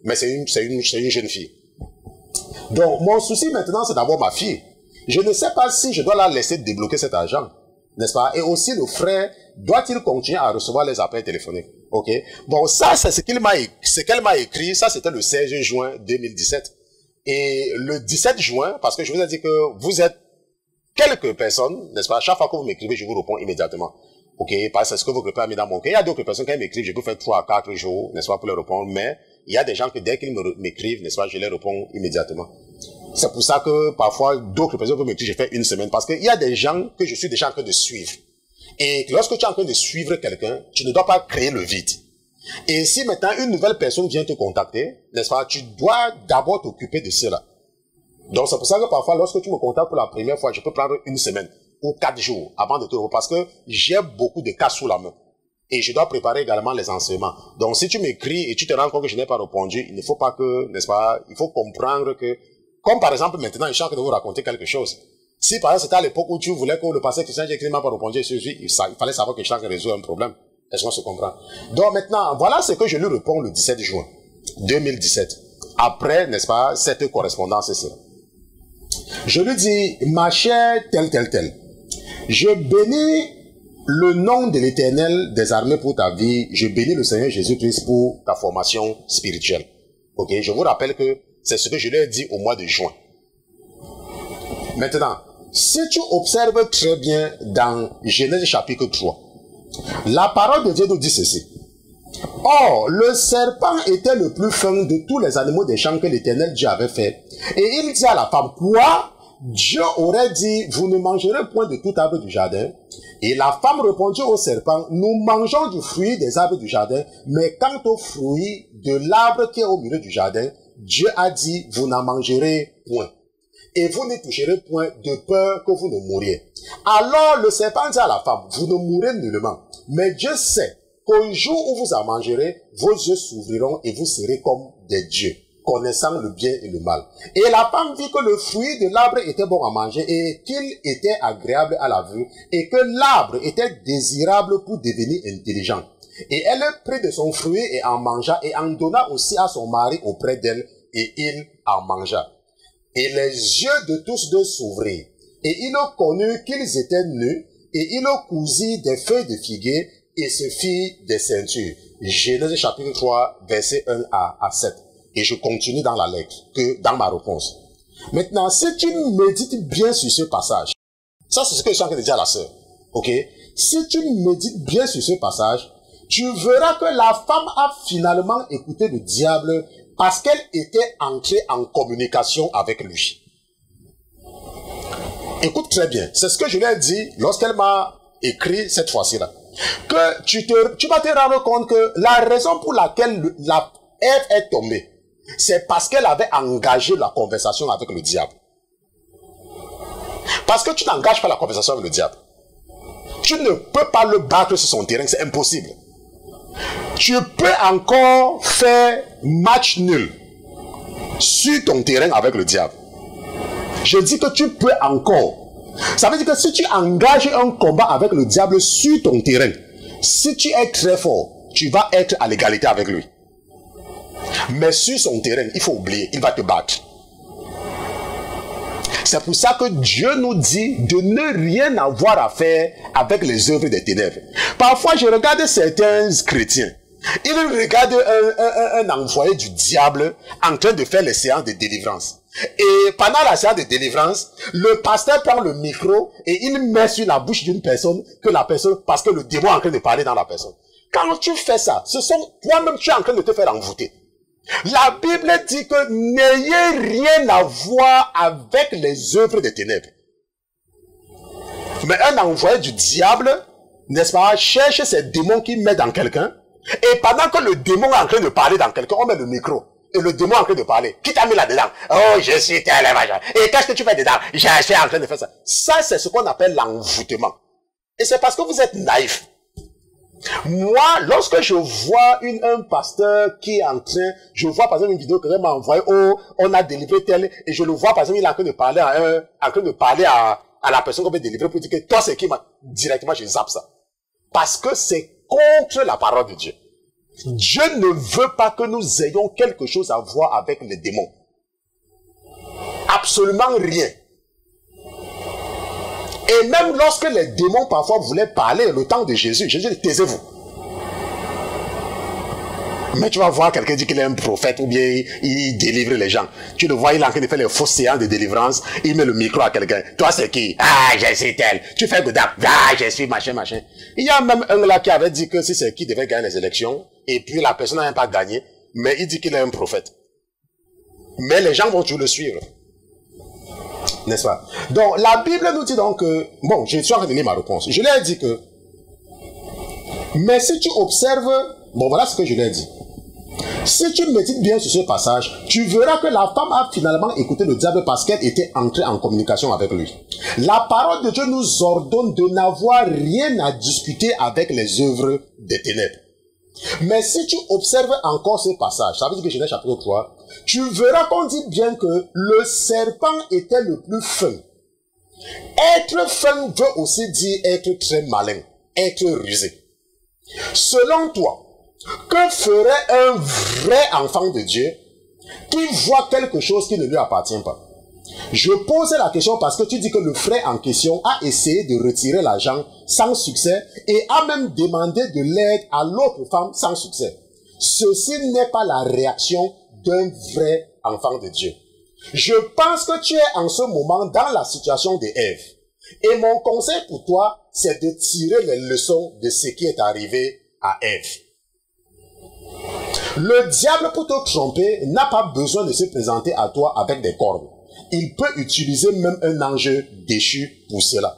[SPEAKER 1] mais c'est une jeune fille. Donc, mon souci maintenant, c'est d'abord ma fille. Je ne sais pas si je dois la laisser débloquer cet argent, n'est-ce pas? Et aussi, le frère, doit-il continuer à recevoir les appels téléphoniques? Ok, bon, ça, c'est ce qu'elle m'a écrit. Ça, c'était le 16 juin 2017. Et le 17 juin, parce que je vous ai dit que vous êtes quelques personnes, n'est-ce pas? Chaque fois que vous m'écrivez, je vous réponds immédiatement. Ok, parce que c'est ce que vous préparez dans mon cas. Il y a d'autres personnes qui m'écrivent, je peux faire 3 à 4 jours, n'est-ce pas, pour leur répondre, mais il y a des gens que dès qu'ils m'écrivent, n'est-ce pas, je les réponds immédiatement. C'est pour ça que parfois, d'autres personnes peuvent m'écrire, je fais une semaine, parce qu'il y a des gens que je suis déjà en train de suivre. Et lorsque tu es en train de suivre quelqu'un, tu ne dois pas créer le vide. Et si maintenant une nouvelle personne vient te contacter, n'est-ce pas, tu dois d'abord t'occuper de cela. Donc c'est pour ça que parfois, lorsque tu me contactes pour la première fois, je peux prendre une semaine ou 4 jours avant de te reprendre, parce que j'ai beaucoup de cas sous la main. Et je dois préparer également les enseignements. Donc si tu m'écris et tu te rends compte que je n'ai pas répondu, il ne faut pas que, n'est-ce pas, il faut comprendre que, comme par exemple maintenant, je suis en train de vous raconter quelque chose. Si par exemple c'était à l'époque où tu voulais que le pasteur Christian Jésus m'a pas répondu, il fallait savoir que je suis en train de résoudre un problème. Est-ce qu'on se comprend? Donc maintenant, voilà ce que je lui réponds le 17 juin. 2017. Après, n'est-ce pas, cette correspondance, c'est ça. Je lui dis, ma chère, tel. Je bénis le nom de l'Éternel des armées pour ta vie. Je bénis le Seigneur Jésus-Christ pour ta formation spirituelle. Ok, je vous rappelle que c'est ce que je lui ai dit au mois de juin. Maintenant, si tu observes très bien dans Genèse chapitre 3, la parole de Dieu nous dit ceci. Or, le serpent était le plus fin de tous les animaux des champs que l'Éternel Dieu avait fait. Et il dit à la femme, quoi? Dieu aurait dit, vous ne mangerez point de tout arbre du jardin. Et la femme répondit au serpent, nous mangeons du fruit des arbres du jardin, mais quant au fruit de l'arbre qui est au milieu du jardin, Dieu a dit, vous n'en mangerez point. Et vous n'y toucherez point de peur que vous ne mouriez. Alors le serpent dit à la femme, vous ne mourrez nullement. Mais Dieu sait qu'au jour où vous en mangerez, vos yeux s'ouvriront et vous serez comme des dieux, connaissant le bien et le mal. Et la femme vit que le fruit de l'arbre était bon à manger et qu'il était agréable à la vue et que l'arbre était désirable pour devenir intelligent. Et elle prit de son fruit et en mangea et en donna aussi à son mari auprès d'elle et il en mangea. Et les yeux de tous deux s'ouvrirent et il connut qu'ils étaient nus et il cousit des feuilles de figuier et se fit des ceintures. Genèse chapitre 3, verset 1 à 7. Et je continue dans la lettre, que dans ma réponse. Maintenant, si tu médites bien sur ce passage, ça c'est ce que je suis en train de dire à la sœur, ok? Si tu médites bien sur ce passage, tu verras que la femme a finalement écouté le diable parce qu'elle était entrée en communication avec lui. Écoute très bien, c'est ce que je lui ai dit lorsqu'elle m'a écrit cette fois-ci-là. Que tu vas te rendre compte que la raison pour laquelle la Ève est tombée, c'est parce qu'elle avait engagé la conversation avec le diable. Parce que tu n'engages pas la conversation avec le diable. Tu ne peux pas le battre sur son terrain, c'est impossible. Tu peux encore faire match nul sur ton terrain avec le diable. Je dis que tu peux encore. Ça veut dire que si tu engages un combat avec le diable sur ton terrain, si tu es très fort, tu vas être à l'égalité avec lui. Mais sur son terrain, il faut oublier, il va te battre. C'est pour ça que Dieu nous dit de ne rien avoir à faire avec les œuvres des ténèbres. Parfois, je regarde certains chrétiens. Ils regardent un envoyé du diable en train de faire les séances de délivrance. Et pendant la séance de délivrance, le pasteur prend le micro et il met sur la bouche d'une personne parce que le démon est en train de parler dans la personne. Quand tu fais ça, toi-même tu es en train de te faire envoûter. La Bible dit que n'ayez rien à voir avec les œuvres des ténèbres. Mais un envoyé du diable, n'est-ce pas, cherche ces démons qu'il met dans quelqu'un. Et pendant que le démon est en train de parler dans quelqu'un, on met le micro. Et le démon est en train de parler. Qui t'a mis là-dedans? Oh, je suis tel machin. Et qu'est-ce que tu fais dedans? Je suis en train de faire ça. Ça, c'est ce qu'on appelle l'envoûtement. Et c'est parce que vous êtes naïf. Moi, lorsque je vois un pasteur qui est en train, je vois par exemple une vidéo que m'a envoyée, oh, on a délivré tel, et je le vois par exemple, il est en train de parler à la personne qu'on veut délivrer pour dire que toi c'est qui, directement je zappe ça. Parce que c'est contre la parole de Dieu. Dieu ne veut pas que nous ayons quelque chose à voir avec les démons. Absolument rien. Et même lorsque les démons parfois voulaient parler le temps de Jésus, Jésus dit, taisez-vous. Mais tu vas voir quelqu'un dire qu'il est un prophète ou bien il délivre les gens. Tu le vois, il est en train de faire les fausses séances de délivrance, il met le micro à quelqu'un. Toi c'est qui? Ah, je suis tel. Tu fais dedans. Ah, je suis machin. Il y a même un là qui avait dit que si c'est qui devait gagner les élections, et puis la personne n'a même pas gagné, mais il dit qu'il est un prophète. Mais les gens vont toujours le suivre. N'est-ce pas? Donc, la Bible nous dit donc que, bon, je suis en train de lire ma réponse. Je lui ai dit que, mais si tu observes, bon, voilà ce que je lui ai dit. Si tu médites bien sur ce passage, tu verras que la femme a finalement écouté le diable parce qu'elle était entrée en communication avec lui. La parole de Dieu nous ordonne de n'avoir rien à discuter avec les œuvres des ténèbres. Mais si tu observes encore ce passage, ça veut dire que Genèse chapitre 3, tu verras qu'on dit bien que le serpent était le plus fin. Être fin veut aussi dire être très malin, être rusé. Selon toi, Que ferait un vrai enfant de Dieu qui voit quelque chose qui ne lui appartient pas? Je pose la question parce que tu dis que le frère en question a essayé de retirer l'argent sans succès et a même demandé de l'aide à l'autre femme sans succès. Ceci n'est pas la réaction d'un vrai enfant de Dieu. Je pense que tu es en ce moment dans la situation d'Ève. Et mon conseil pour toi, c'est de tirer les leçons de ce qui est arrivé à Ève. Le diable, pour te tromper, n'a pas besoin de se présenter à toi avec des cornes. Il peut utiliser même un ange déchu pour cela.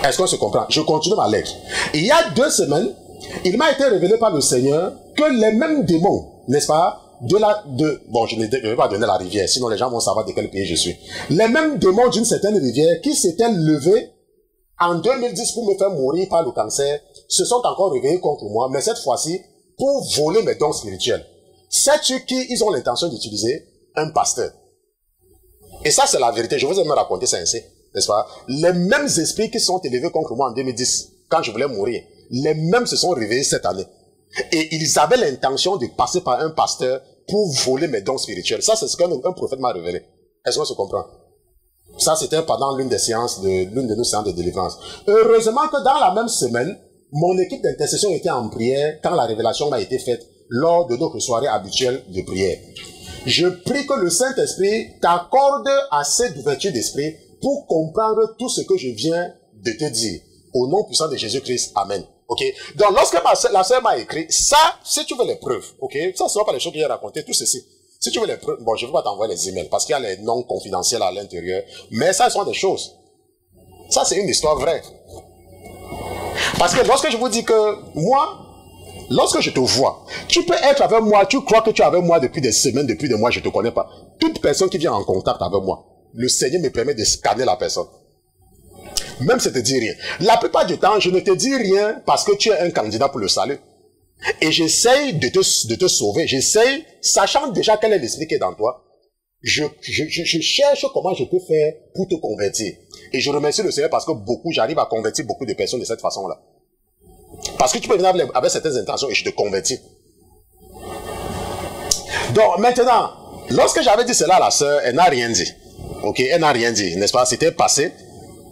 [SPEAKER 1] Est-ce qu'on se comprend? Je continue ma lettre. Il y a 2 semaines, il m'a été révélé par le Seigneur que les mêmes démons, n'est-ce pas, bon, je ne vais pas donner la rivière, sinon les gens vont savoir de quel pays je suis. Les mêmes démons d'une certaine rivière qui s'étaient levés en 2010 pour me faire mourir par le cancer, se sont encore réveillés contre moi, mais cette fois-ci, pour voler mes dons spirituels. Sais-tu qui ils ont l'intention d'utiliser? Un pasteur. Et ça, c'est la vérité. Je vous ai même raconté ça ainsi, n'est-ce pas? Les mêmes esprits qui sont élevés contre moi en 2010, quand je voulais mourir, les mêmes se sont réveillés cette année. Et ils avaient l'intention de passer par un pasteur pour voler mes dons spirituels. Ça, c'est ce qu'un prophète m'a révélé. Est-ce qu'on se comprend? Ça, c'était pendant l'une de nos séances de délivrance. Heureusement que dans la même semaine, mon équipe d'intercession était en prière quand la révélation m'a été faite lors de notre soirée habituelle de prière. Je prie que le Saint-Esprit t'accorde assez d'ouverture d'esprit pour comprendre tout ce que je viens de te dire. Au nom puissant de Jésus-Christ, Amen. Ok? Donc, lorsque la sœur m'a écrit, ça, si tu veux les preuves, ok? Ça, ce n'est pas les choses que j'ai racontées, tout ceci. Si tu veux les preuves, bon, je ne vais pas t'envoyer les emails parce qu'il y a les noms confidentiels à l'intérieur, mais ça, ce sont des choses. Ça, c'est une histoire vraie. Parce que lorsque je vous dis que moi, lorsque je te vois, tu peux être avec moi, tu crois que tu es avec moi depuis des semaines, depuis des mois, je ne te connais pas. Toute personne qui vient en contact avec moi, le Seigneur me permet de scanner la personne. Même si je ne te dis rien. La plupart du temps, je ne te dis rien parce que tu es un candidat pour le salut. Et j'essaye de te sauver. J'essaye, sachant déjà quel est l'esprit qui est dans toi, je cherche comment je peux faire pour te convertir. Et je remercie le Seigneur parce que j'arrive à convertir beaucoup de personnes de cette façon-là. Parce que tu peux venir avec certaines intentions et je te convertis. Donc maintenant, lorsque j'avais dit cela à la sœur, elle n'a rien dit. Ok, elle n'a rien dit, n'est-ce pas? C'était passé.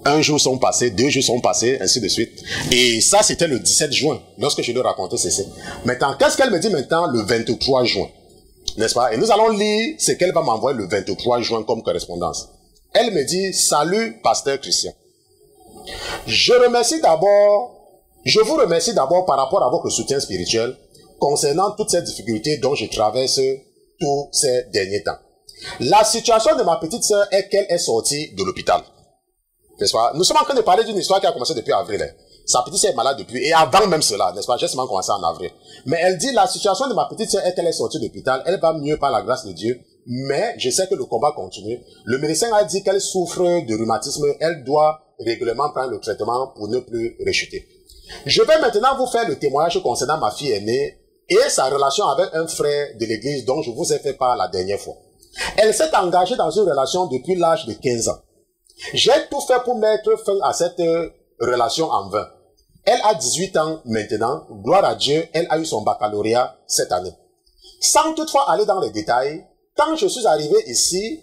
[SPEAKER 1] 1 jour sont passés, 2 jours sont passés, ainsi de suite. Et ça, c'était le 17 juin, lorsque je lui racontais ceci. Maintenant, qu'est-ce qu'elle me dit maintenant le 23 juin? N'est-ce pas? Et nous allons lire ce qu'elle va m'envoyer le 23 juin comme correspondance. Elle me dit, salut, pasteur Christian. Je vous remercie d'abord par rapport à votre soutien spirituel concernant toutes ces difficultés dont je traverse tous ces derniers temps. La situation de ma petite sœur est qu'elle est sortie de l'hôpital. N'est-ce pas? Nous sommes en train de parler d'une histoire qui a commencé depuis avril. Sa petite sœur est malade depuis, et avant même cela, n'est-ce pas? J'ai seulement commencé en avril. Mais elle dit, la situation de ma petite sœur est qu'elle est sortie de l'hôpital, elle va mieux par la grâce de Dieu, mais je sais que le combat continue. Le médecin a dit qu'elle souffre de rhumatisme, elle doit régulièrement prendre le traitement pour ne plus rechuter. Je vais maintenant vous faire le témoignage concernant ma fille aînée et sa relation avec un frère de l'église dont je vous ai fait part la dernière fois. Elle s'est engagée dans une relation depuis l'âge de 15 ans. J'ai tout fait pour mettre fin à cette relation en vain. Elle a 18 ans maintenant, gloire à Dieu, elle a eu son baccalauréat cette année. Sans toutefois aller dans les détails, quand je suis arrivé ici,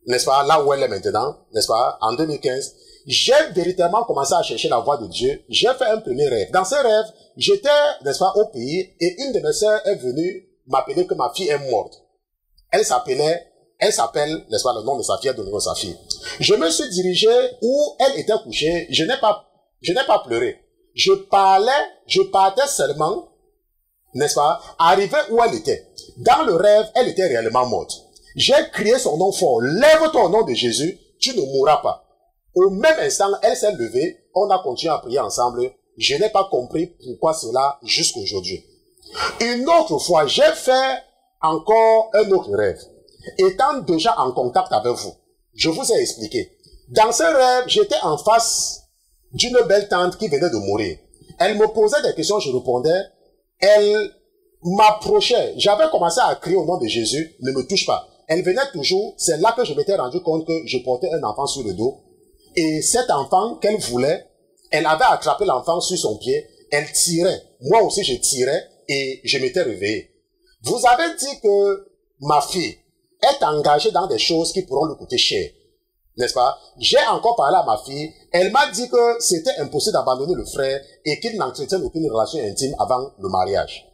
[SPEAKER 1] n'est-ce pas, là où elle est maintenant, n'est-ce pas, en 2015, j'ai véritablement commencé à chercher la voie de Dieu. J'ai fait un premier rêve. Dans ce rêve, j'étais, n'est-ce pas, au pays, et une de mes sœurs est venue m'appeler que ma fille est morte. Elle s'appelle, n'est-ce pas, le nom de sa fille, le nom de sa fille. Je me suis dirigé où elle était couchée. Je n'ai pas pleuré. Je partais seulement, n'est-ce pas, arrivé où elle était. Dans le rêve, elle était réellement morte. J'ai crié son nom fort. Lève-toi au nom de Jésus, tu ne mourras pas. Au même instant, elle s'est levée. On a continué à prier ensemble. Je n'ai pas compris pourquoi cela jusqu'aujourd'hui. Une autre fois, j'ai fait encore un autre rêve. Étant déjà en contact avec vous, je vous ai expliqué. Dans ce rêve, j'étais en face d'une belle tante qui venait de mourir. Elle me posait des questions, je répondais. Elle m'approchait. J'avais commencé à crier au nom de Jésus, ne me touche pas. Elle venait toujours, c'est là que je m'étais rendu compte que je portais un enfant sur le dos. Et cet enfant qu'elle voulait, elle avait attrapé l'enfant sur son pied.
[SPEAKER 2] elle tirait. Moi aussi, je tirais et je m'étais réveillé. Vous avez dit que ma fille est engagée dans des choses qui pourront lui coûter cher. N'est-ce pas? J'ai encore parlé à ma fille. Elle m'a dit que c'était impossible d'abandonner le frère et qu'il n'entretienne aucune relation intime avant le mariage.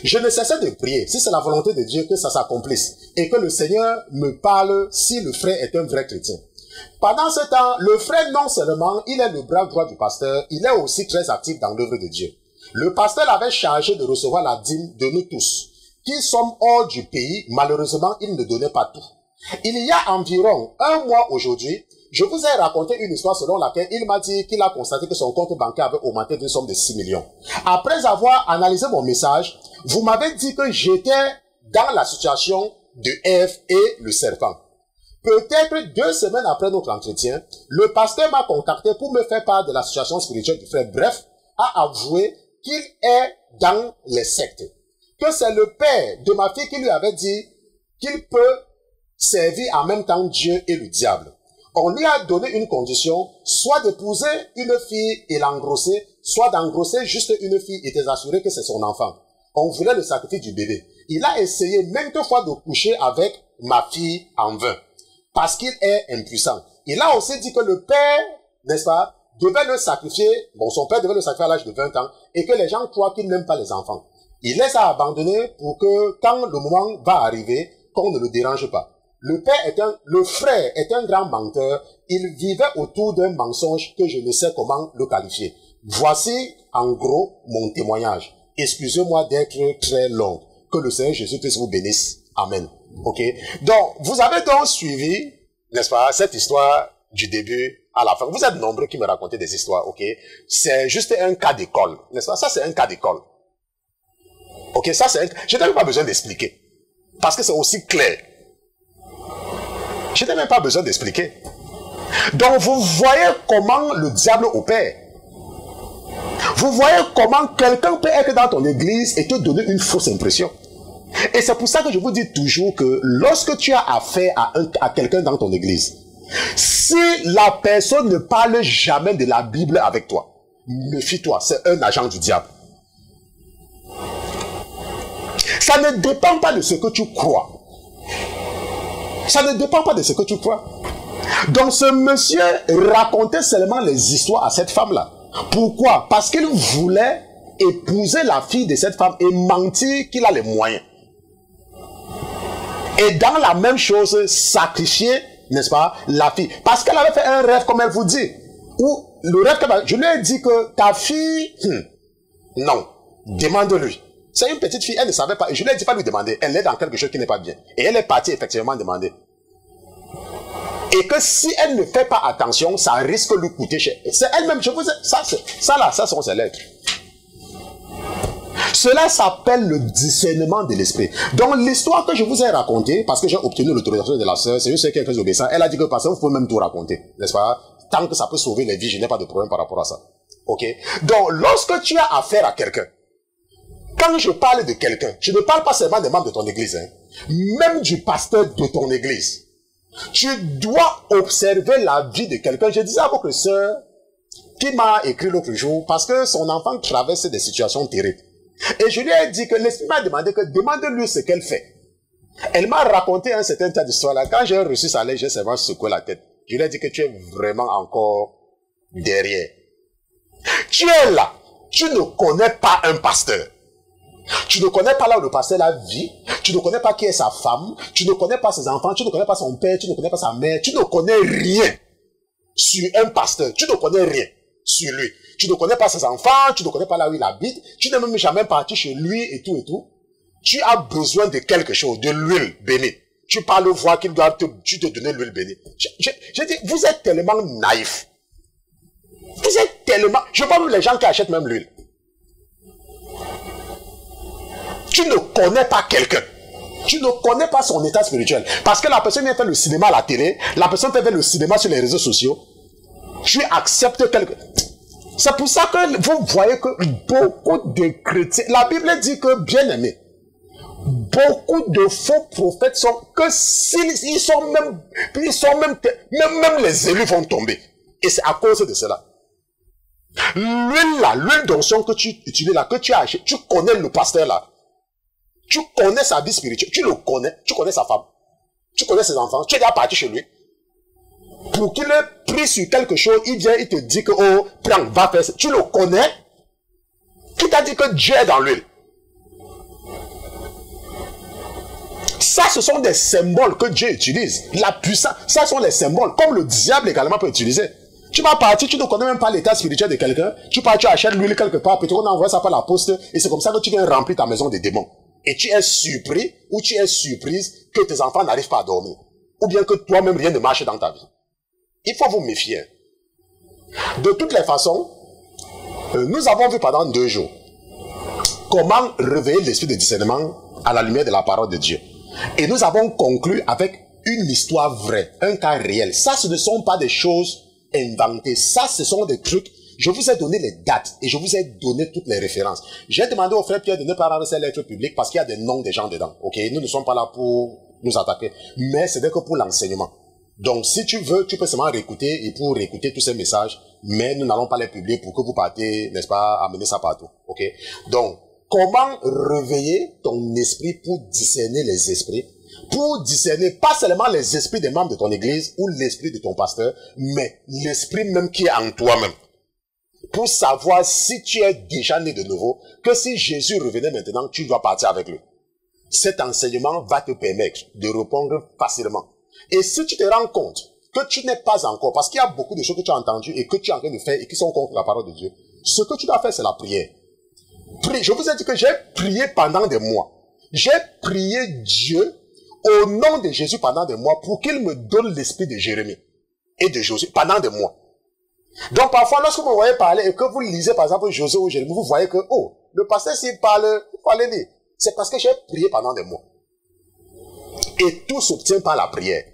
[SPEAKER 2] Je ne cessais de prier, si c'est la volonté de Dieu, que ça s'accomplisse et que le Seigneur me parle si le frère est un vrai chrétien. Pendant ce temps, le frère, non seulement il est le bras droit du pasteur, il est aussi très actif dans l'œuvre de Dieu. Le pasteur l'avait chargé de recevoir la dîme de nous tous, qui sommes hors du pays. Malheureusement, il ne donnait pas tout. Il y a environ un mois aujourd'hui, je vous ai raconté une histoire selon laquelle il m'a dit qu'il a constaté que son compte bancaire avait augmenté d'une somme de 6 millions. Après avoir analysé mon message, vous m'avez dit que j'étais dans la situation de Ève et le serpent. Peut-être 2 semaines après notre entretien, le pasteur m'a contacté pour me faire part de la situation spirituelle du frère. Bref, a avoué qu'il est dans les sectes. Que c'est le père de ma fille qui lui avait dit qu'il peut servir en même temps Dieu et le diable. On lui a donné une condition, soit d'épouser une fille et l'engrosser, soit d'engrosser juste une fille et t'assurer que c'est son enfant. On voulait le sacrifice du bébé. Il a essayé maintes fois de coucher avec ma fille en vain, parce qu'il est impuissant. Il a aussi dit que le père, n'est-ce pas, devait le sacrifier, bon, son père devait le sacrifier à l'âge de 20 ans, et que les gens croient qu'il n'aime pas les enfants. Il les a abandonnés pour que, quand le moment va arriver, qu'on ne le dérange pas. Le frère est un grand menteur. Il vivait autour d'un mensonge que je ne sais comment le qualifier. Voici, en gros, mon témoignage. Excusez-moi d'être très long. Que le Seigneur Jésus-Christ vous bénisse. Amen. Ok? Donc, vous avez donc suivi, n'est-ce pas, cette histoire du début à la fin. Vous êtes nombreux qui me racontaient des histoires, ok? C'est juste un cas d'école, n'est-ce pas? Ça, c'est un cas d'école. Ok? Ça, c'est un... Je n'ai même pas besoin d'expliquer. Parce que c'est aussi clair. Je n'ai même pas besoin d'expliquer. Donc, vous voyez comment le diable opère. Vous voyez comment quelqu'un peut être dans ton église et te donner une fausse impression. Et c'est pour ça que je vous dis toujours que lorsque tu as affaire à quelqu'un dans ton église, si la personne ne parle jamais de la Bible avec toi, méfie-toi, c'est un agent du diable. Ça ne dépend pas de ce que tu crois. Ça ne dépend pas de ce que tu crois. Donc ce monsieur racontait seulement les histoires à cette femme-là. Pourquoi? Parce qu'il voulait épouser la fille de cette femme et mentir qu'il a les moyens. Et dans la même chose, sacrifier, n'est-ce pas, la fille. Parce qu'elle avait fait un rêve, comme elle vous dit. Où le rêve je lui ai dit que ta fille, non, demande-lui. C'est une petite fille, elle ne savait pas. Je lui ai dit pas lui demander. Elle est dans quelque chose qui n'est pas bien. Et elle est partie effectivement demander. Et que si elle ne fait pas attention, ça risque de lui coûter cher. C'est elle-même, je vous ai, ça sont ses lettres. Cela s'appelle le discernement de l'esprit. Donc l'histoire que je vous ai racontée, parce que j'ai obtenu l'autorisation de la sœur, c'est juste quelqu'un obéissant, elle a dit que parce que vous pouvez même tout raconter, n'est-ce pas? Tant que ça peut sauver les vies, je n'ai pas de problème par rapport à ça. Ok? Donc lorsque tu as affaire à quelqu'un, quand je parle de quelqu'un, je ne parle pas seulement des membres de ton église, hein, même du pasteur de ton église. Tu dois observer la vie de quelqu'un. Je disais à votre sœur qui m'a écrit l'autre jour parce que son enfant traverse des situations terribles. Et je lui ai dit que l'esprit m'a demandé que demande-lui ce qu'elle fait. Elle m'a raconté un certain tas d'histoires là. Quand j'ai reçu sa lettre, j'ai seulement secoué la tête. Je lui ai dit que tu es vraiment encore derrière. Tu es là. Tu ne connais pas un pasteur. Tu ne connais pas là où le pasteur la vie, tu ne connais pas qui est sa femme, tu ne connais pas ses enfants, tu ne connais pas son père, tu ne connais pas sa mère, tu ne connais rien sur un pasteur, tu ne connais rien sur lui. Tu ne connais pas ses enfants, tu ne connais pas là où il habite, tu n'es même jamais parti chez lui et tout et tout. Tu as besoin de quelque chose, de l'huile bénie. Tu parles voir qu'il doit te donner l'huile bénie. Je dis, vous êtes tellement naïfs. Vous êtes tellement... Je vois même les gens qui achètent même l'huile. Tu ne connais pas quelqu'un. Tu ne connais pas son état spirituel. Parce que la personne vient faire le cinéma à la télé, la personne fait le cinéma sur les réseaux sociaux. Tu acceptes quelqu'un. C'est pour ça que vous voyez que beaucoup de chrétiens, la Bible dit que, bien aimé, beaucoup de faux prophètes sont, que s'ils sont même les élus vont tomber. Et c'est à cause de cela. L'huile là, l'huile d'onction que tu utilises là, que tu as acheté, tu connais le pasteur là. Tu connais sa vie spirituelle, tu le connais, tu connais sa femme, tu connais ses enfants, tu es déjà parti chez lui. Pour qu'il ait pris sur quelque chose, il vient, il te dit que, oh, prends, va faire ça. Tu le connais. Qui t'a dit que Dieu est dans l'huile? Ça, ce sont des symboles que Dieu utilise. La puissance, ça sont les symboles, comme le diable également peut utiliser. Tu vas partir, tu ne connais même pas l'état spirituel de quelqu'un. Tu pars, tu achètes l'huile quelque part, peut-être qu'on envoie ça par la poste, et c'est comme ça que tu viens remplir ta maison de démons. Et tu es surpris, ou tu es surprise que tes enfants n'arrivent pas à dormir. Ou bien que toi-même rien ne marche dans ta vie. Il faut vous méfier. De toutes les façons, nous avons vu pendant 2 jours comment réveiller l'esprit de discernement à la lumière de la parole de Dieu. Et nous avons conclu avec une histoire vraie, un cas réel. Ça, ce ne sont pas des choses inventées. Ça, ce sont des trucs. Je vous ai donné les dates et je vous ai donné toutes les références. J'ai demandé au frère Pierre de ne pas rendre ces lettres publiques parce qu'il y a des noms des gens dedans. Ok, nous ne sommes pas là pour nous attaquer, mais c'est que pour l'enseignement. Donc, si tu veux, tu peux seulement réécouter et pour réécouter tous ces messages, mais nous n'allons pas les publier pour que vous partez, n'est-ce pas, amener ça partout. Ok? Donc, comment réveiller ton esprit pour discerner les esprits? Pour discerner pas seulement les esprits des membres de ton église ou l'esprit de ton pasteur, mais l'esprit même qui est en toi-même. Pour savoir si tu es déjà né de nouveau, que si Jésus revenait maintenant, tu dois partir avec lui. Cet enseignement va te permettre de répondre facilement. Et si tu te rends compte que tu n'es pas encore, parce qu'il y a beaucoup de choses que tu as entendues et que tu es en train de faire et qui sont contre la parole de Dieu, ce que tu dois faire, c'est la prière. Je vous ai dit que j'ai prié pendant des mois. J'ai prié Dieu au nom de Jésus pendant des mois pour qu'il me donne l'esprit de Jérémie et de Josué pendant des mois. Donc parfois, lorsque vous me voyez parler et que vous lisez par exemple Josué ou Jérémie, vous voyez que, oh, le pasteur s'il parle, il faut aller lire. C'est parce que j'ai prié pendant des mois. Et tout s'obtient par la prière.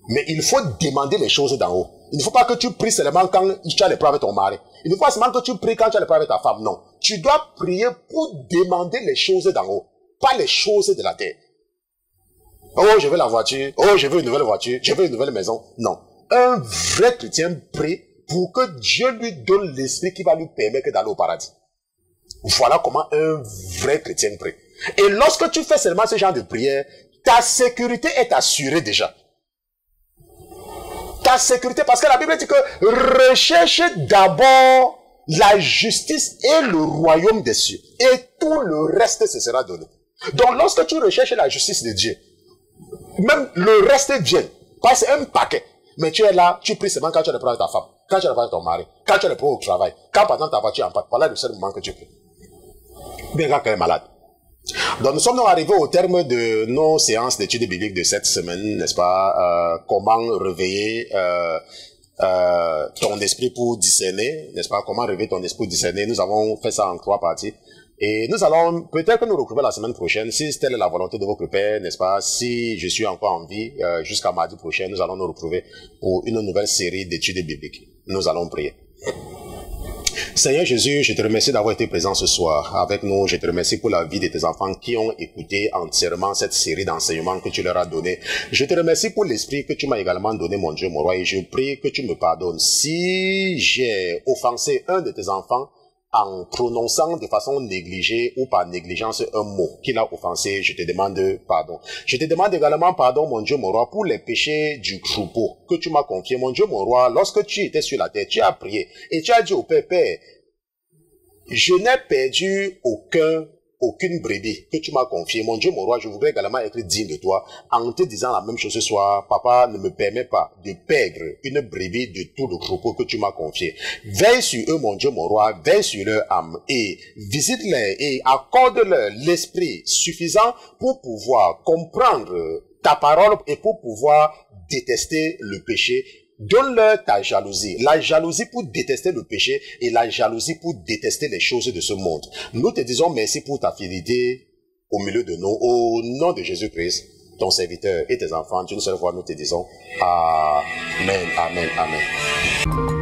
[SPEAKER 2] Mais il faut demander les choses d'en haut. Il ne faut pas que tu pries seulement quand tu as les problèmes avec ton mari. Il ne faut pas seulement que tu pries quand tu as les problèmes avec ta femme. Non. Tu dois prier pour demander les choses d'en haut. Pas les choses de la terre. Oh, je veux la voiture. Oh, je veux une nouvelle voiture. Je veux une nouvelle maison. Non. Un vrai chrétien prie pour que Dieu lui donne l'esprit qui va lui permettre d'aller au paradis. Voilà comment un vrai chrétien prie. Et lorsque tu fais seulement ce genre de prière, ta sécurité est assurée déjà. Ta sécurité, parce que la Bible dit que recherche d'abord la justice et le royaume des cieux. Et tout le reste se sera donné. Donc lorsque tu recherches la justice de Dieu, même le reste vient. Parce que c'est un paquet. Mais tu es là, tu pries seulement quand tu as le problème avec ta femme, quand tu as le problème avec ton mari, quand tu as le problème au travail, quand par exemple ta voiture est en panne. Voilà le seul moment que tu pries. Bien quand tu es malade. Donc nous sommes arrivés au terme de nos séances d'études bibliques de cette semaine, n'est-ce pas? Comment réveiller ton esprit pour discerner, n'est-ce pas? Comment réveiller ton esprit pour discerner? Nous avons fait ça en 3 parties. Et nous allons, peut-être que nous retrouver la semaine prochaine, si telle est la volonté de votre Père, n'est-ce pas? Si je suis encore en vie, jusqu'à mardi prochain, nous allons nous retrouver pour une nouvelle série d'études bibliques. Nous allons prier. Seigneur Jésus, je te remercie d'avoir été présent ce soir avec nous. Je te remercie pour la vie de tes enfants qui ont écouté entièrement cette série d'enseignements que tu leur as donné. Je te remercie pour l'esprit que tu m'as également donné, mon Dieu, mon roi, et je prie que tu me pardonnes. Si j'ai offensé un de tes enfants en prononçant de façon négligée ou par négligence un mot qu'il a offensé, je te demande pardon. Je te demande également pardon, mon Dieu, mon roi, pour les péchés du troupeau que tu m'as confié. Mon Dieu, mon roi, lorsque tu étais sur la terre, tu as prié et tu as dit au Père, Père, je n'ai perdu aucune brebis que tu m'as confiée. Mon Dieu, mon roi, je voudrais également être digne de toi en te disant la même chose ce soir. Papa, ne me permets pas de perdre une brebis de tout le troupeau que tu m'as confié. Veille sur eux, mon Dieu, mon roi, veille sur leur âme et visite-les et accorde-leur l'esprit suffisant pour pouvoir comprendre ta parole et pour pouvoir détester le péché. Donne-leur ta jalousie, la jalousie pour détester le péché et la jalousie pour détester les choses de ce monde. Nous te disons merci pour ta fidélité au milieu de nous. Au nom de Jésus-Christ, ton serviteur et tes enfants, d'une seule fois nous te disons Amen, Amen, Amen.